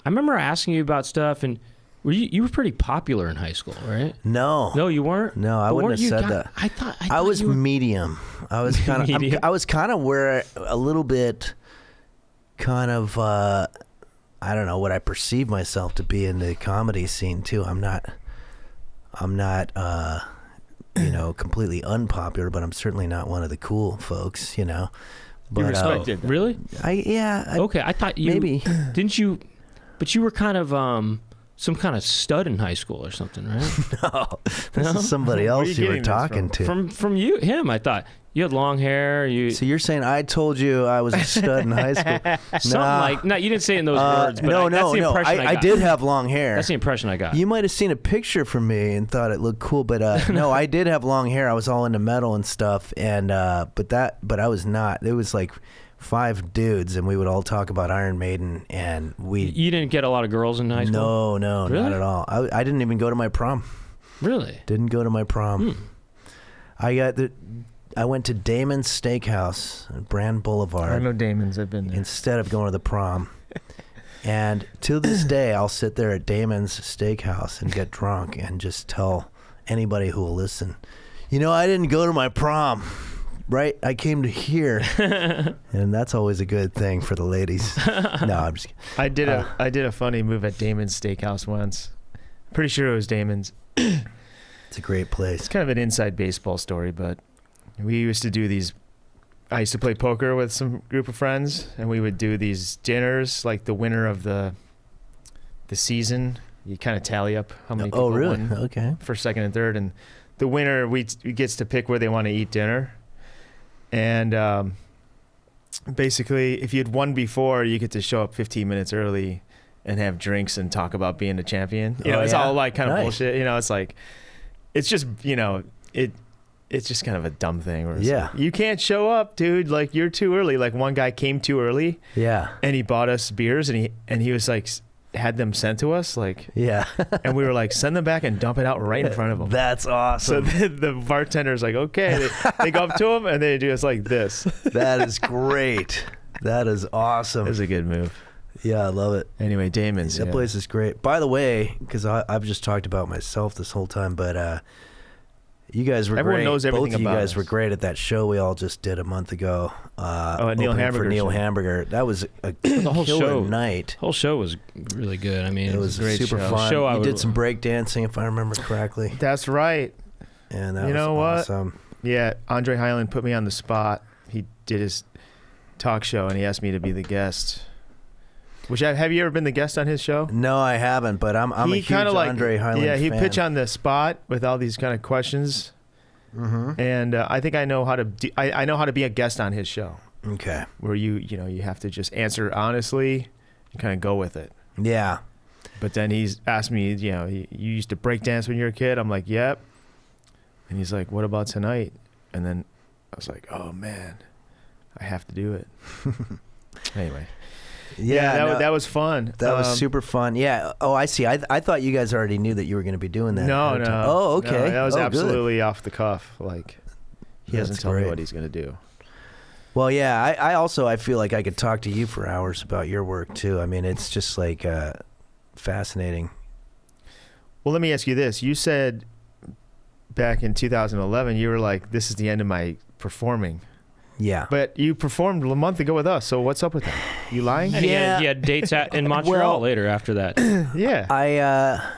Speaker 2: remember asking you about stuff, and you were pretty popular in high school, right?
Speaker 3: No,
Speaker 2: you weren't.
Speaker 3: No, I
Speaker 2: But
Speaker 3: wouldn't
Speaker 2: weren't
Speaker 3: have
Speaker 2: you
Speaker 3: said
Speaker 2: kind-
Speaker 3: that.
Speaker 2: I thought
Speaker 3: I was
Speaker 2: you were,
Speaker 3: medium. I was kind of.
Speaker 2: Medium?
Speaker 3: I was kind of where a little bit, kind of. I don't know what I perceive myself to be in the comedy scene too. I'm not. Completely unpopular, but I'm certainly not one of the cool folks.
Speaker 1: You
Speaker 3: But
Speaker 1: respected.
Speaker 2: really?
Speaker 3: okay.
Speaker 2: I thought you
Speaker 3: Maybe.
Speaker 2: didn't you, but you were kind of some kind of stud in high school or something, right?
Speaker 3: No, this
Speaker 2: No?
Speaker 3: is somebody
Speaker 1: Where are
Speaker 3: else
Speaker 1: you
Speaker 3: you were
Speaker 1: getting this
Speaker 3: talking to.
Speaker 2: From him, I thought you had long hair.
Speaker 3: So you're saying I told you I was a stud in high school?
Speaker 2: something like no, you didn't say it in those words, but
Speaker 3: no.
Speaker 2: that's the impression I got.
Speaker 3: I did have long hair.
Speaker 2: That's the impression I got.
Speaker 3: You might have seen a picture from me and thought it looked cool, but no, I did have long hair. I was all into metal and stuff, and but I was not. It was like 5 dudes, and we would all talk about Iron Maiden, and
Speaker 2: You didn't get a lot of girls in high school?
Speaker 3: No,
Speaker 2: Really?
Speaker 3: not at all. I didn't even go to my prom.
Speaker 2: Really?
Speaker 3: Didn't go to my prom. I went to Damon's Steakhouse, Brand Boulevard.
Speaker 1: I know Damon's. I've been there.
Speaker 3: Instead of going to the prom. And to this day, I'll sit there at Damon's Steakhouse and get drunk and just tell anybody who will listen, I didn't go to my prom, right? I came to here. And that's always a good thing for the ladies. No, I'm just kidding.
Speaker 1: I did a funny move at Damon's Steakhouse once. Pretty sure it was Damon's.
Speaker 3: It's a great place.
Speaker 1: It's kind of an inside baseball story, but we used to do these. I used to play poker with some group of friends, and we would do these dinners, like the winner of the season. You kind of tally up how many people
Speaker 3: really?
Speaker 1: won
Speaker 3: Okay.
Speaker 1: first, second, and third, and the winner gets to pick where they want to eat dinner. And basically, if you'd won before, you get to show up 15 minutes early and have drinks and talk about being a champion. It's all like kind of
Speaker 3: Nice.
Speaker 1: bullshit. It's like, it's just, it's just kind of a dumb thing. Where it's like, you can't show up, dude. Like, you're too early. Like, one guy came too early.
Speaker 3: Yeah.
Speaker 1: And he bought us beers, and he was like, had them sent to us, like,
Speaker 3: Yeah.
Speaker 1: and we were like, send them back and dump it out right in front of him.
Speaker 3: That's
Speaker 1: So
Speaker 3: awesome.
Speaker 1: the bartender's like, okay. They go up to him, and they do us like this.
Speaker 3: That is great. That is awesome.
Speaker 1: It was a good move.
Speaker 3: Yeah, I love it.
Speaker 1: Anyway, Damon's.
Speaker 3: That place is great. By the way, because I've just talked about myself this whole time, but you guys were
Speaker 1: Everyone
Speaker 3: great.
Speaker 1: knows everything
Speaker 3: Both of you
Speaker 1: about
Speaker 3: guys
Speaker 1: us.
Speaker 3: were great at that show we all just did a month ago.
Speaker 1: at Neil
Speaker 3: opening for
Speaker 1: Hamburger's
Speaker 3: Neil
Speaker 1: show.
Speaker 3: Hamburger. That was a
Speaker 2: The whole
Speaker 3: killer
Speaker 2: show.
Speaker 3: night.
Speaker 2: Whole show was really good. I mean,
Speaker 3: It was
Speaker 1: a great
Speaker 3: super
Speaker 1: show.
Speaker 3: fun.
Speaker 2: Show I
Speaker 3: You
Speaker 2: would-
Speaker 3: did some break dancing, if I remember correctly,
Speaker 1: That's right.
Speaker 3: and that
Speaker 1: You
Speaker 3: was
Speaker 1: know what?
Speaker 3: awesome.
Speaker 1: Yeah, Andre Highland put me on the spot. He did his talk show, and he asked me to be the guest. Have you ever been the guest on his show?
Speaker 3: No, I haven't, but I'm a huge
Speaker 1: kinda
Speaker 3: Andre Highland
Speaker 1: Yeah, he'd
Speaker 3: fan.
Speaker 1: pitch on the spot with all these kind of questions, and I think I know how to. I know how to be a guest on his show,
Speaker 3: Okay.
Speaker 1: where you have to just answer honestly and kind of go with it.
Speaker 3: Yeah.
Speaker 1: But then he's asked me, you used to break dance when you were a kid? I'm like, yep. And he's like, what about tonight? And then I was like, oh man, I have to do it. Anyway.
Speaker 3: Yeah,
Speaker 1: that was fun.
Speaker 3: That was super fun. Yeah. Oh, I see. I thought you guys already knew that you were going to be doing that.
Speaker 1: No,
Speaker 3: ahead of
Speaker 1: no.
Speaker 3: time. Oh, okay.
Speaker 1: No, that was
Speaker 3: Oh, good.
Speaker 1: absolutely off the cuff. Like, he
Speaker 3: That's
Speaker 1: doesn't tell me
Speaker 3: great.
Speaker 1: what he's going to do.
Speaker 3: Well, yeah, I feel like I could talk to you for hours about your work too. I mean, it's just like fascinating.
Speaker 1: Well, let me ask you this. You said back in 2011, you were like, this is the end of my performing.
Speaker 3: Yeah.
Speaker 1: But you performed a month ago with us, so what's up with that? You lying?
Speaker 2: And he had dates in Montreal later after that.
Speaker 1: Yeah.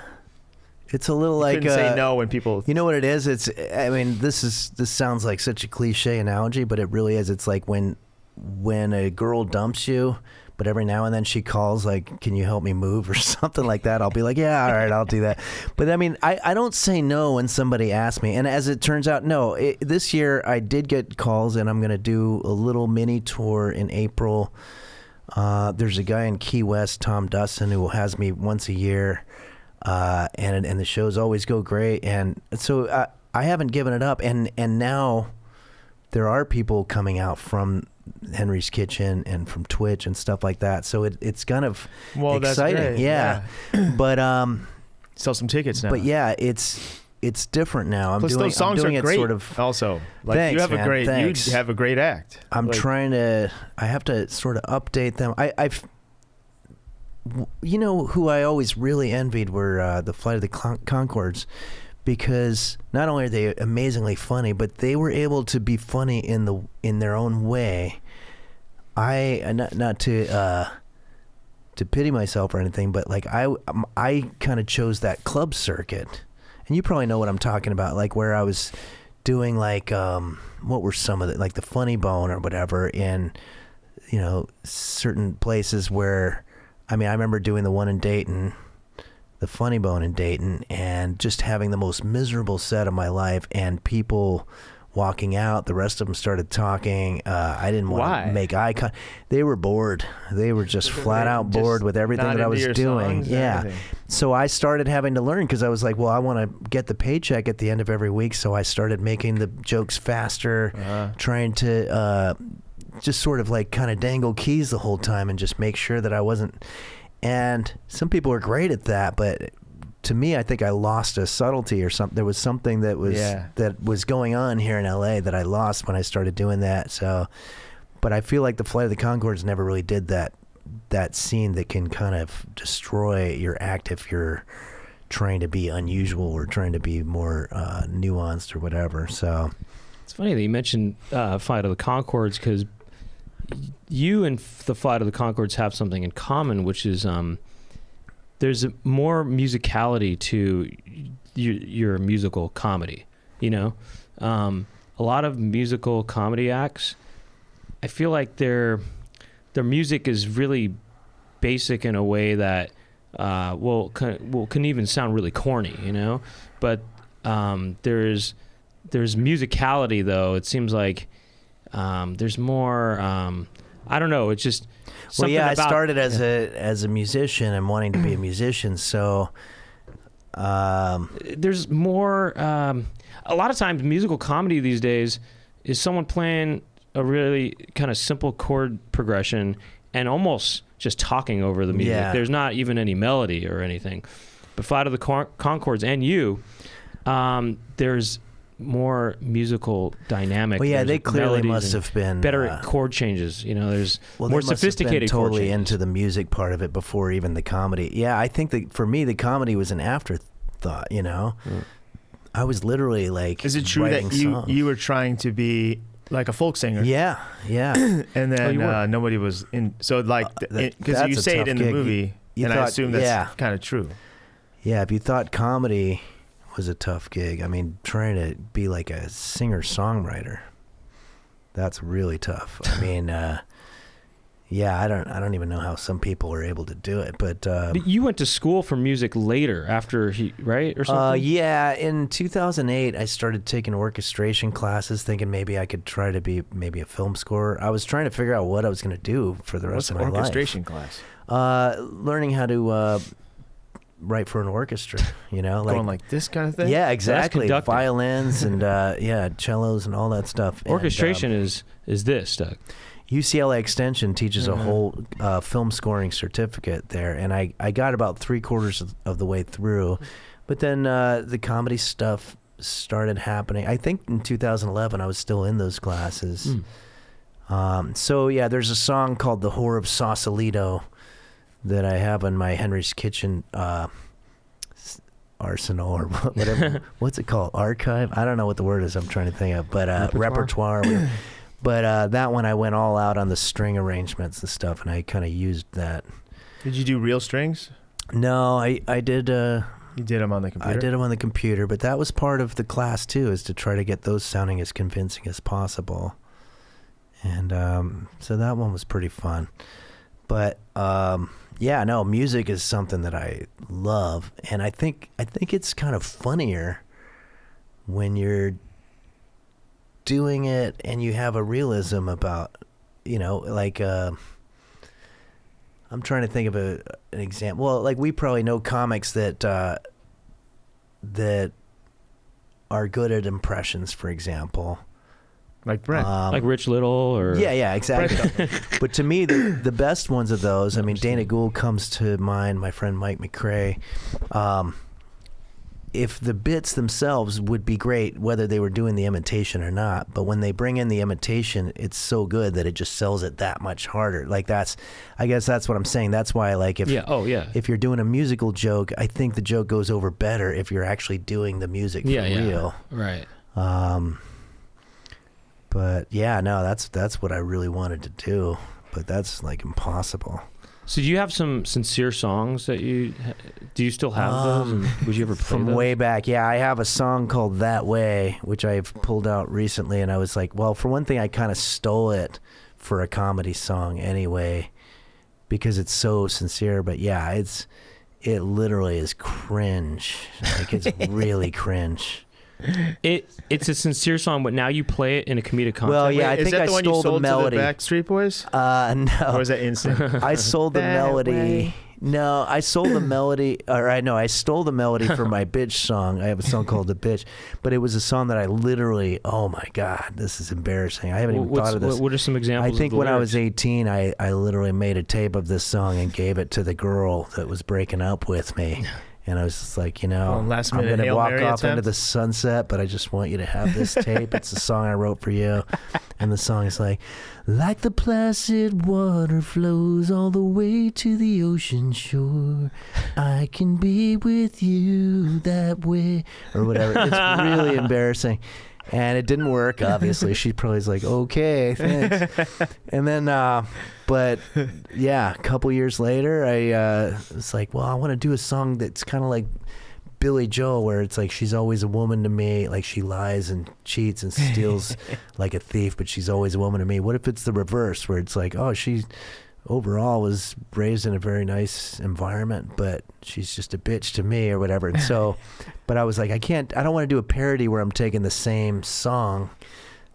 Speaker 3: It's a little
Speaker 1: you
Speaker 3: like
Speaker 1: couldn't say no when people.
Speaker 3: You know what it is? I mean, this sounds like such a cliche analogy, but it really is. It's like when a girl dumps you, but every now and then she calls like, "Can you help me move?" or something like that. I'll be like, "Yeah, all right, I'll do that." But I mean, I don't say no when somebody asks me. And as it turns out, no. This year I did get calls, and I'm going to do a little mini tour in April. There's a guy in Key West, Tom Dustin, who has me once a year. And the shows always go great, and so I haven't given it up, and now there are people coming out from Henry's Kitchen and from Twitch and stuff like that, so it's kind of exciting.
Speaker 1: That's great.
Speaker 3: Yeah. But
Speaker 1: sell some tickets now.
Speaker 3: But yeah, it's different now.
Speaker 1: Plus, those songs
Speaker 3: I'm doing
Speaker 1: are
Speaker 3: it
Speaker 1: great.
Speaker 3: sort of.
Speaker 1: Also, like
Speaker 3: Thanks,
Speaker 1: you have
Speaker 3: man,
Speaker 1: a great,
Speaker 3: thanks.
Speaker 1: you have a great act.
Speaker 3: I'm trying to. I have to sort of update them. I've. You know who I always really envied were the Flight of the Conchords, because not only are they amazingly funny, but they were able to be funny in their own way. Not to pity myself or anything, but like I kind of chose that club circuit, and you probably know what I'm talking about, like where I was doing like what were some of the, like the Funny Bone or whatever, in certain places where. I mean, I remember doing the one in Dayton, the Funny Bone in Dayton, and just having the most miserable set of my life, and people walking out. The rest of them started talking. I didn't want to make eye contact. They were bored. They were just flat out bored with everything that I was doing. Yeah. So I started having to learn, because I was like, well, I want to get the paycheck at the end of every week. So I started making the jokes faster, trying to... just sort of like kind of dangle keys the whole time and just make sure that I wasn't. And some people are great at that, but to me, I think I lost a subtlety or something. There was something that was going on here in LA that I lost when I started doing that. So, but I feel like the Flight of the Conchords never really did that scene that can kind of destroy your act if you're trying to be unusual or trying to be more nuanced or whatever. So
Speaker 2: it's funny that you mentioned Flight of the Conchords, because you and the Flight of the Conchords have something in common, which is there's more musicality to your musical comedy. A lot of musical comedy acts, I feel like their music is really basic in a way that can even sound really corny, but there's musicality, though. It seems like there's more. I don't know. It's just something
Speaker 3: I started as a musician and wanting to be a musician, so
Speaker 2: there's more. A lot of times, musical comedy these days is someone playing a really kind of simple chord progression and almost just talking over the music.
Speaker 3: Yeah.
Speaker 2: There's not even any melody or anything. But Flight of the Conchords and you, there's more musical dynamic.
Speaker 3: Well, yeah,
Speaker 2: there's
Speaker 3: they clearly
Speaker 2: melodies
Speaker 3: must
Speaker 2: and
Speaker 3: have been
Speaker 2: better chord changes. There's
Speaker 3: well,
Speaker 2: more
Speaker 3: they must
Speaker 2: sophisticated
Speaker 3: have been
Speaker 2: chord
Speaker 3: totally
Speaker 2: changes.
Speaker 3: into the music part of it before even the comedy. Yeah, I think that for me the comedy was an afterthought. I was literally like,
Speaker 1: is it true that you were trying to be like a folk singer?
Speaker 3: Yeah.
Speaker 1: And then nobody was in. So like, because you say it in the movie, and I assume that's kind of true.
Speaker 3: Yeah, if you thought comedy was a tough gig, I mean, trying to be like a singer-songwriter, that's really tough. I mean, I don't even know how some people are able to do it, but
Speaker 2: you went to school for music later after right? Or something?
Speaker 3: Yeah, in 2008, I started taking orchestration classes, thinking maybe I could try to be maybe a film scorer. I was trying to figure out what I was going to do for the rest of my life.
Speaker 1: What's an orchestration class?
Speaker 3: Learning how to write for an orchestra,
Speaker 1: going like this kind of thing.
Speaker 3: Yeah, exactly.
Speaker 2: So
Speaker 3: Violins and cellos and all that stuff.
Speaker 2: Orchestration is this, Doug.
Speaker 3: UCLA Extension teaches a whole film scoring certificate there, and I got about 3/4 of the way through, but then the comedy stuff started happening. I think in 2011 I was still in those classes. So yeah, there's a song called "The Whore of Sausalito" that I have on my Henry's Kitchen arsenal or whatever. What's it called? Archive? I don't know what the word is I'm trying to think of, but repertoire. But that one I went all out on the string arrangements and stuff, and I kind of used that.
Speaker 1: Did you do real strings?
Speaker 3: No, I did.
Speaker 1: You did them on the computer?
Speaker 3: I did them on the computer, but that was part of the class too, is to try to get those sounding as convincing as possible. And so that one was pretty fun. But yeah, no, music is something that I love, and I think it's kind of funnier when you're doing it and you have a realism about, like I'm trying to think of an example. Well, like we probably know comics that are good at impressions, for example.
Speaker 1: Like Brent.
Speaker 2: Like Rich Little or...
Speaker 3: Yeah, exactly. But to me, the best ones of those, I mean, Dana Gould comes to mind, my friend Mike McRae. If the bits themselves would be great, whether they were doing the imitation or not, but when they bring in the imitation, it's so good that it just sells it that much harder. Like I guess that's what I'm saying. That's why, like, if you're doing a musical joke, I think the joke goes over better if you're actually doing the music for real.
Speaker 2: Right.
Speaker 3: But yeah, no, that's what I really wanted to do, but that's like impossible.
Speaker 2: So do you have some sincere songs that do you still have those? And would you ever play
Speaker 3: from
Speaker 2: those?
Speaker 3: way back? Yeah, I have a song called "That Way," which I've pulled out recently, and I was like, well, for one thing, I kind of stole it for a comedy song anyway, because it's so sincere. But yeah, it literally is cringe. Like it's really cringe.
Speaker 2: It's a sincere song, but now you play it in a comedic context.
Speaker 3: Well, yeah, I think I stole the melody.
Speaker 1: To the Backstreet Boys?
Speaker 3: No.
Speaker 1: Or was that Instinct?
Speaker 3: I sold the melody.
Speaker 1: Way.
Speaker 3: No, I sold the melody. I stole the melody for my bitch song. I have a song called "The Bitch," but it was a song that I literally. Oh my God, this is embarrassing. I haven't even thought of this.
Speaker 2: What are some examples?
Speaker 3: I think when I was 18, I literally made a tape of this song and gave it to the girl that was breaking up with me. And I was just like, I'm going to walk off into the sunset, but I just want you to have this tape. It's a song I wrote for you. And the song is like the placid water flows all the way to the ocean shore. I can be with you that way. Or whatever. It's really embarrassing. And it didn't work, obviously. She probably was like, okay, thanks. And then, but yeah, a couple years later, I was like, well, I want to do a song that's kind of like Billy Joel, where it's like she's always a woman to me. Like she lies and cheats and steals like a thief, but she's always a woman to me. What if it's the reverse, where it's like, oh, she overall was raised in a very nice environment, but she's just a bitch to me or whatever. And so, but I was like, I don't want to do a parody where I'm taking the same song.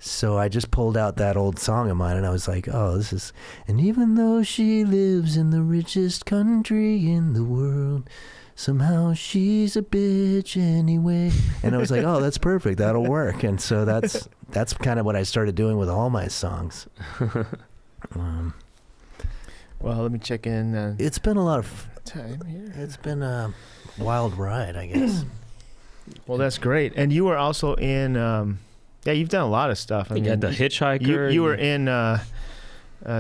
Speaker 3: So I just pulled out that old song of mine and I was like, oh, and even though she lives in the richest country in the world, somehow she's a bitch anyway. And I was like, oh, that's perfect. That'll work. And so that's kind of what I started doing with all my songs.
Speaker 1: Well, let me check in.
Speaker 3: It's been a lot of
Speaker 1: time here.
Speaker 3: It's been a wild ride, I guess.
Speaker 1: Well, that's great. And you were also in, you've done a lot of stuff.
Speaker 2: You got The Hitchhiker.
Speaker 1: You were in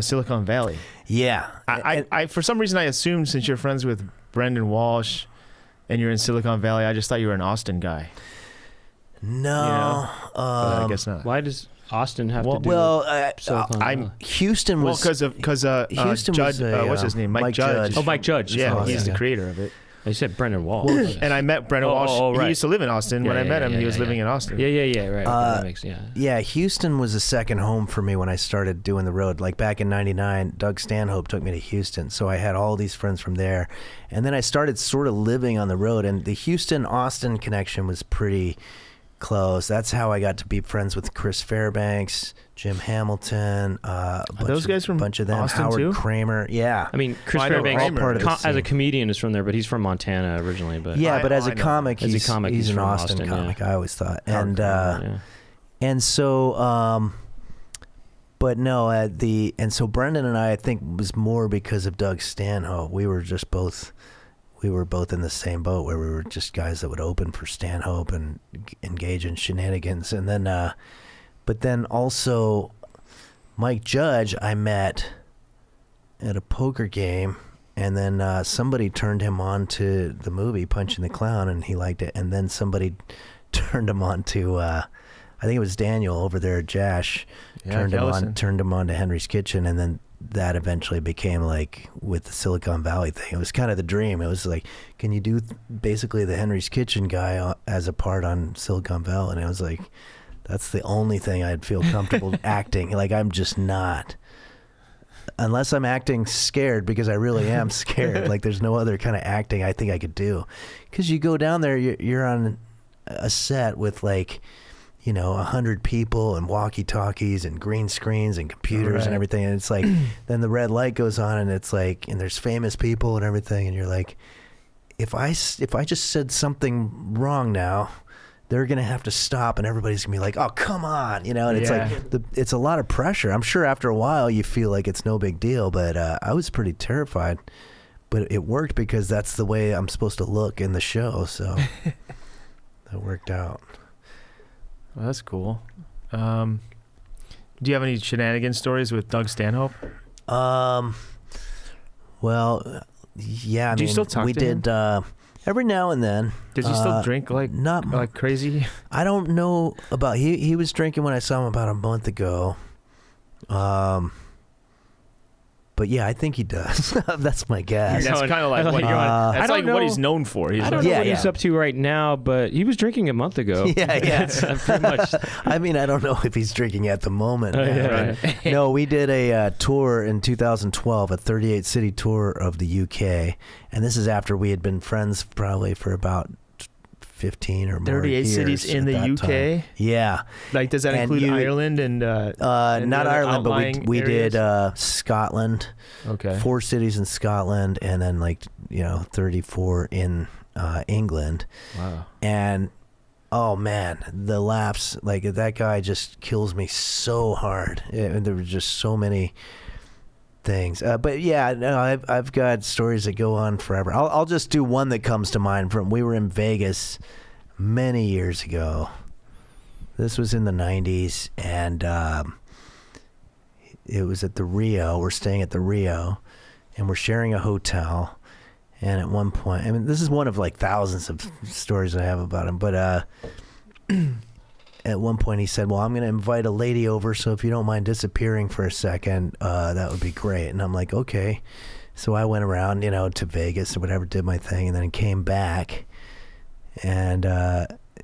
Speaker 1: Silicon Valley.
Speaker 3: Yeah.
Speaker 1: I for some reason, I assumed since you're friends with Brendan Walsh and you're in Silicon Valley, I just thought you were an Austin guy.
Speaker 3: No.
Speaker 1: But I guess not.
Speaker 2: Why does Austin have to do
Speaker 3: Silicon Valley? Houston was...
Speaker 1: Well, because
Speaker 3: Houston
Speaker 1: Judge,
Speaker 3: was
Speaker 1: what's his name? Mike Judge.
Speaker 2: Oh, Mike Judge.
Speaker 1: Yeah, he's the creator of it.
Speaker 2: I said Brendan Walsh.
Speaker 1: Well, and I met Brendan Walsh.
Speaker 2: Right.
Speaker 1: He used to live in Austin. When I met him, he was living in Austin.
Speaker 2: Yeah, right. That makes,
Speaker 3: Yeah, Houston was a second home for me when I started doing the road. Like back in '99, Doug Stanhope took me to Houston. So I had all these friends from there. And then I started sort of living on the road. And the Houston-Austin connection was pretty close. That's how I got to be friends with Chris Fairbanks, Jim Hamilton,
Speaker 1: those guys from
Speaker 3: bunch of them,
Speaker 1: Austin
Speaker 3: Howard
Speaker 1: too?
Speaker 3: Kramer. Yeah.
Speaker 2: I mean, Chris Fairbanks, as a comedian, is from there, but he's from Montana originally. But
Speaker 3: but as a comic, he's an
Speaker 2: from
Speaker 3: Austin comic. I always thought,
Speaker 2: and
Speaker 3: so, but no, and so Brendan and I think was more because of Doug Stanhope. We were both in the same boat where we were just guys that would open for Stanhope and engage in shenanigans. And then, but then also Mike Judge I met at a poker game, and then somebody turned him on to the movie Punching the Clown, and he liked it. And then somebody turned him on to, I think it was Daniel over there at Jash, turned him on to Henry's Kitchen, and then that eventually became like with the Silicon Valley thing. It was kind of the dream. It was like, can you do basically the Henry's Kitchen guy as a part on Silicon Valley? And I was like, that's the only thing I'd feel comfortable acting. Like, I'm just not, unless I'm acting scared, because I really am scared. Like, there's no other kind of acting I think I could do. Because you go down there, you're on a set with like, 100 people and walkie-talkies and green screens and computers and everything. And it's like, then the red light goes on and it's like, and there's famous people and everything. And you're like, if I just said something wrong now, they're going to have to stop and everybody's going to be like, oh, come on. And it's like, it's a lot of pressure. I'm sure after a while you feel like it's no big deal, but I was pretty terrified. But it worked because that's the way I'm supposed to look in the show. So that worked out.
Speaker 1: Well, that's cool. Do you have any shenanigan stories with Doug Stanhope?
Speaker 3: Well, yeah.
Speaker 1: Do you still talk to him?
Speaker 3: Every now and then.
Speaker 1: Does he still drink like crazy?
Speaker 3: I don't know about. He was drinking when I saw him about a month ago. But yeah, I think he does. That's my guess.
Speaker 1: That's kind of like what what he's known for.
Speaker 2: I don't know what he's up to right now, but he was drinking a month ago.
Speaker 3: Yeah.
Speaker 2: Pretty much.
Speaker 3: I mean, I don't know if he's drinking at the moment. No, we did a tour in 2012, a 38-city tour of the UK, and this is after we had been friends probably for about 15 or more
Speaker 1: 38
Speaker 3: years
Speaker 1: cities in the UK?
Speaker 3: Time. Yeah.
Speaker 1: Like, does that include Ireland and
Speaker 3: not Ireland, but we did Scotland. Okay. 4 cities in Scotland, and then 34 in England.
Speaker 1: Wow.
Speaker 3: And oh man, the laughs, like that guy just kills me so hard. There were just so many things, but yeah, no, I've got stories that go on forever. I'll just do one that comes to mind from, we were in Vegas many years ago. This was in the 90s, and it was at the Rio. We're staying at the Rio, and we're sharing a hotel. And at one point, I mean, this is one of like thousands of stories I have about him, but at one point he said, well, I'm going to invite a lady over, so if you don't mind disappearing for a second, that would be great. And I'm like, okay. So I went around, to Vegas or whatever, did my thing, and then came back, and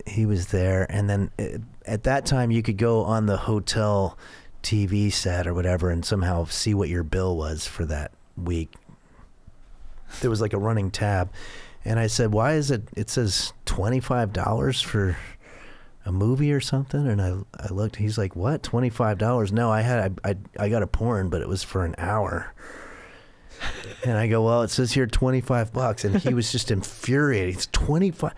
Speaker 3: he was there. And then at that time, you could go on the hotel TV set or whatever and somehow see what your bill was for that week. There was like a running tab. And I said, why is it says $25 for a movie or something? And I looked, he's like, what, $25? No, I got a porn, but it was for an hour. And I go, well, it says here $25. And he was just infuriated. It's 25.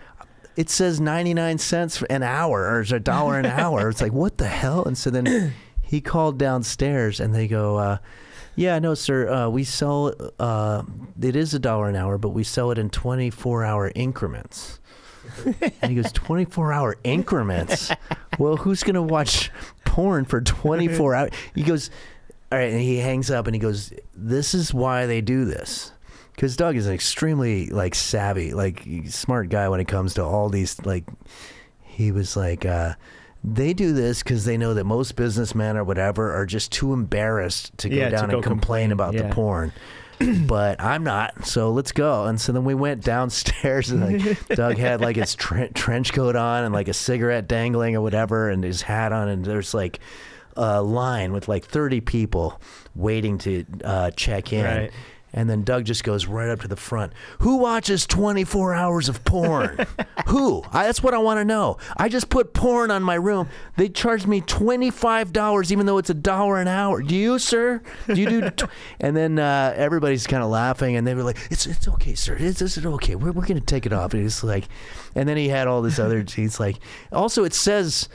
Speaker 3: It says 99 cents an hour, or it's $1 an hour. It's like, what the hell? And so then he called downstairs, and they go, yeah, no, sir, we sell, it is $1 an hour, but we sell it in 24-hour increments. And he goes, 24-hour increments? Well, who's going to watch porn for 24 hours? He goes, all right, and he hangs up, and he goes, this is why they do this. Because Doug is an extremely, savvy, smart guy when it comes to all these, he was like, they do this because they know that most businessmen or whatever are just too embarrassed to go down and complain about the porn. But I'm not, so let's go. And so then we went downstairs, and Doug had his trench coat on and a cigarette dangling or whatever, and his hat on, and there's a line with 30 people waiting to check in. Right. And then Doug just goes right up to the front. Who watches 24 hours of porn? Who? That's what I want to know. I just put porn on my room. They charged me $25, even though it's $1 an hour. Do you, sir? Do you do? And then everybody's kind of laughing, and they were like, "It's okay, sir. It's okay. We're going to take it off." And he's like, and then he had all this other. He's like, also it says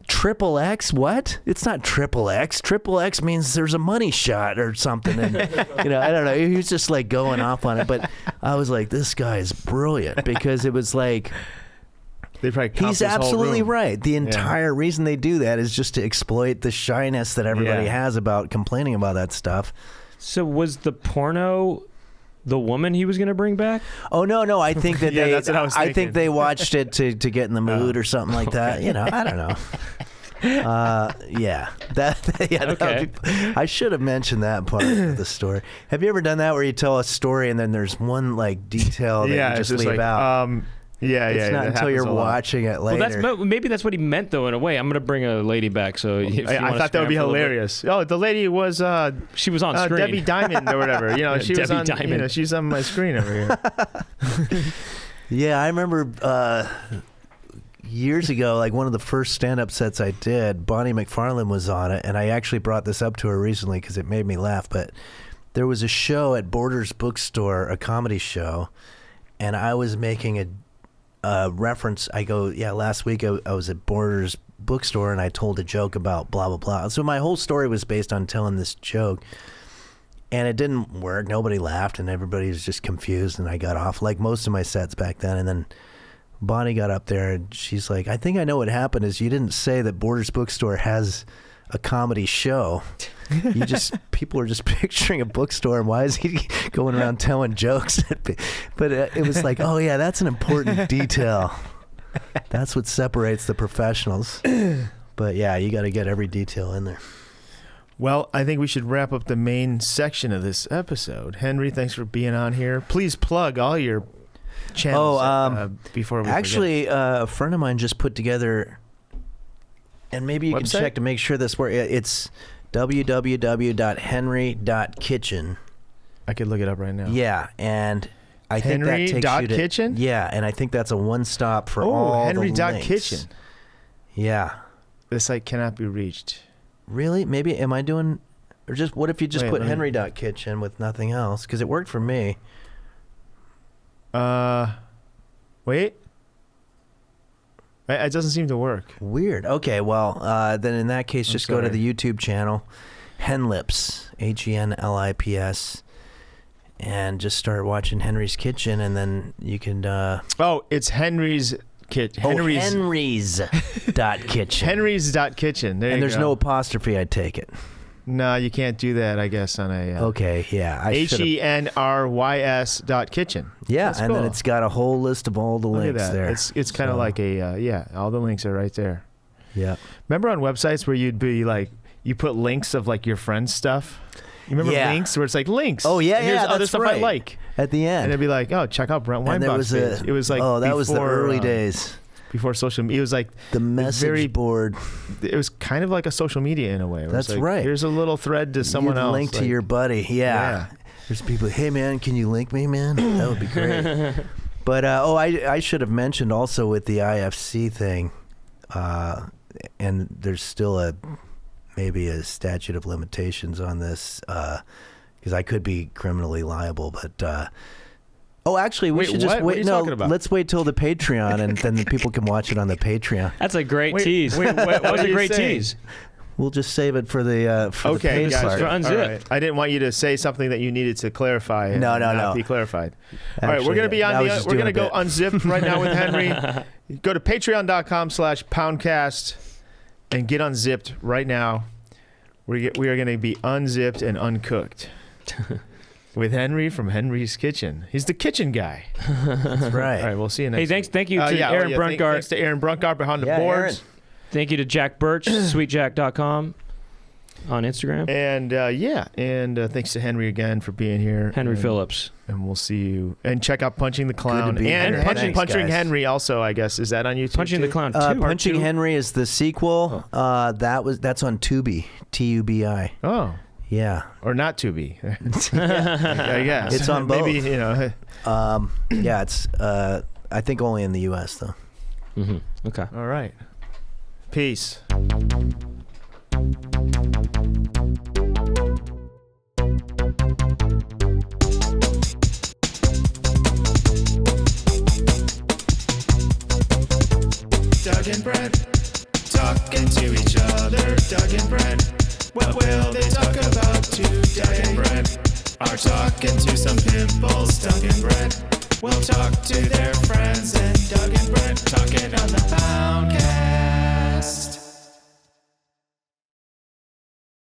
Speaker 3: XXX, what? It's not XXX. XXX means there's a money shot or something. And, I don't know. He was just going off on it. But I was like, this guy is brilliant, because it was
Speaker 1: They probably comped
Speaker 3: He's
Speaker 1: his whole
Speaker 3: absolutely
Speaker 1: room.
Speaker 3: right. The entire reason they do that is just to exploit the shyness that everybody has about complaining about that stuff.
Speaker 2: So was the porno the woman he was going to bring back?
Speaker 3: Oh no! I think that
Speaker 1: that's what I was thinking.
Speaker 3: think they watched it to get in the mood or something like that. You know, I don't know.
Speaker 2: Okay.
Speaker 3: I should have mentioned that part of the story. Have you ever done that where you tell a story and then there's one like detail that you just leave out? It's not until you're watching it later.
Speaker 2: Well, maybe that's what he meant, though. In a way, I'm going to bring a lady back. So
Speaker 1: I thought that would be hilarious. Oh, the lady was
Speaker 2: she was on screen.
Speaker 1: Debbie Diamond or whatever. You know, she was
Speaker 2: Debbie
Speaker 1: on.
Speaker 2: Diamond.
Speaker 1: You know, she's on my screen over here.
Speaker 3: Yeah, I remember years ago, like one of the first stand-up sets I did, Bonnie McFarlane was on it, and I actually brought this up to her recently because it made me laugh. But there was a show at Borders Bookstore, a comedy show, and I was making a reference. I go, last week I was at Borders Bookstore and I told a joke about blah, blah, blah. So my whole story was based on telling this joke. And it didn't work. Nobody laughed and everybody was just confused, and I got off like most of my sets back then. And then Bonnie got up there and she's like, I think I know what happened is you didn't say that Borders Bookstore has a comedy show. You just people are just picturing a bookstore and why is he going around telling jokes? But it was like, oh yeah, that's an important detail. That's what separates the professionals. But yeah, you got to get every detail in there.
Speaker 1: Well, I think we should wrap up the main section of this episode. Henry, thanks for being on here. Please plug all your channels before we
Speaker 3: actually a friend of mine just put together, and maybe you can check to make sure this works. It's www.henry.kitchen.
Speaker 1: I could look it up right now.
Speaker 3: Yeah, and I think that takes you to
Speaker 1: Kitchen.
Speaker 3: Yeah, and I think that's a one-stop for all
Speaker 1: Henry
Speaker 3: the links.
Speaker 1: Kitchen.
Speaker 3: Yeah.
Speaker 1: This site cannot be reached.
Speaker 3: Really? Maybe am I doing? Or just what if you just put Henry.kitchen with nothing else? Because it worked for me.
Speaker 1: Wait. It doesn't seem to work.
Speaker 3: Weird. Okay, well, then in that case, just go to the YouTube channel, Henlips, Henlips, and just start watching Henry's Kitchen, and then you can...
Speaker 1: it's Henry's Kitchen.
Speaker 3: Henry's.kitchen.
Speaker 1: Henry's.kitchen. There you go.
Speaker 3: And there's no apostrophe, I take it.
Speaker 1: No, you can't do that, I guess, on a...
Speaker 3: okay, yeah.
Speaker 1: HENRYS.kitchen.
Speaker 3: Yeah,
Speaker 1: That's
Speaker 3: and
Speaker 1: cool.
Speaker 3: then it's got a whole list of all the links there.
Speaker 1: It's kind of like a... all the links are right there.
Speaker 3: Yeah.
Speaker 1: Remember on websites where you'd be like... You put links of like your friend's stuff? You remember links where it's like links?
Speaker 3: Oh, yeah,
Speaker 1: and here's other
Speaker 3: that's
Speaker 1: stuff
Speaker 3: right.
Speaker 1: I like.
Speaker 3: At the end.
Speaker 1: And it'd be like, oh, check out Brent Weinbach's page. It was like
Speaker 3: that was the early days.
Speaker 1: Before social media. It was like
Speaker 3: the message board.
Speaker 1: It was kind of like a social media in a way.
Speaker 3: That's
Speaker 1: like,
Speaker 3: right.
Speaker 1: Here's a little thread to someone else.
Speaker 3: Link to your buddy. Yeah. There's people, hey, man, can you link me, man? That would be great. But, I should have mentioned also with the IFC thing, and there's still maybe a statute of limitations on this, because I could be criminally liable, but... actually, we should just wait.
Speaker 1: What are you talking about?
Speaker 3: Let's wait till the Patreon, and then the people can watch it on the Patreon.
Speaker 2: That's a great tease.
Speaker 1: That
Speaker 2: was a great tease.
Speaker 3: We'll just save it for the
Speaker 1: the
Speaker 3: paid
Speaker 1: gotcha.
Speaker 3: part.
Speaker 2: For Unzip.
Speaker 1: Right. I didn't want you to say something that you needed to clarify.
Speaker 3: No.
Speaker 1: Not be clarified.
Speaker 3: Actually,
Speaker 1: all right, we're gonna be on
Speaker 3: we're
Speaker 1: gonna go unzipped right now with Henry. Go to patreon.com/poundcast and get unzipped right now. We are gonna be unzipped and uncooked. With Henry from Henry's Kitchen. He's the kitchen guy.
Speaker 3: That's right.
Speaker 1: All right, we'll see you next
Speaker 2: Hey, thank you to Aaron Bruntgart.
Speaker 1: Thanks to Aaron Bruntgart behind the boards.
Speaker 3: Aaron.
Speaker 2: Thank you to Jack Birch, sweetjack.com on Instagram.
Speaker 1: And thanks to Henry again for being here.
Speaker 2: Henry Phillips.
Speaker 1: And we'll see you. And check out Punching the Clown.
Speaker 3: Good to be
Speaker 1: And
Speaker 3: here.
Speaker 1: Punching
Speaker 3: Thanks,
Speaker 1: Henry also, I guess. Is that on YouTube?
Speaker 2: Punching
Speaker 1: too?
Speaker 2: the Clown 2.
Speaker 3: Punching Henry is the sequel. That's on Tubi. Tubi.
Speaker 1: Oh.
Speaker 3: Yeah.
Speaker 1: Or not Tubi. I guess.
Speaker 3: It's on both.
Speaker 1: Maybe,
Speaker 3: it's I think only in the US though.
Speaker 2: Mm-hmm. Okay.
Speaker 1: All right. Peace. Doug and Brent talking to each other. Doug and Brent. What will they talk about today? Doug and Brent are talking to some pimples. Doug and Brent will talk to their friends, and Doug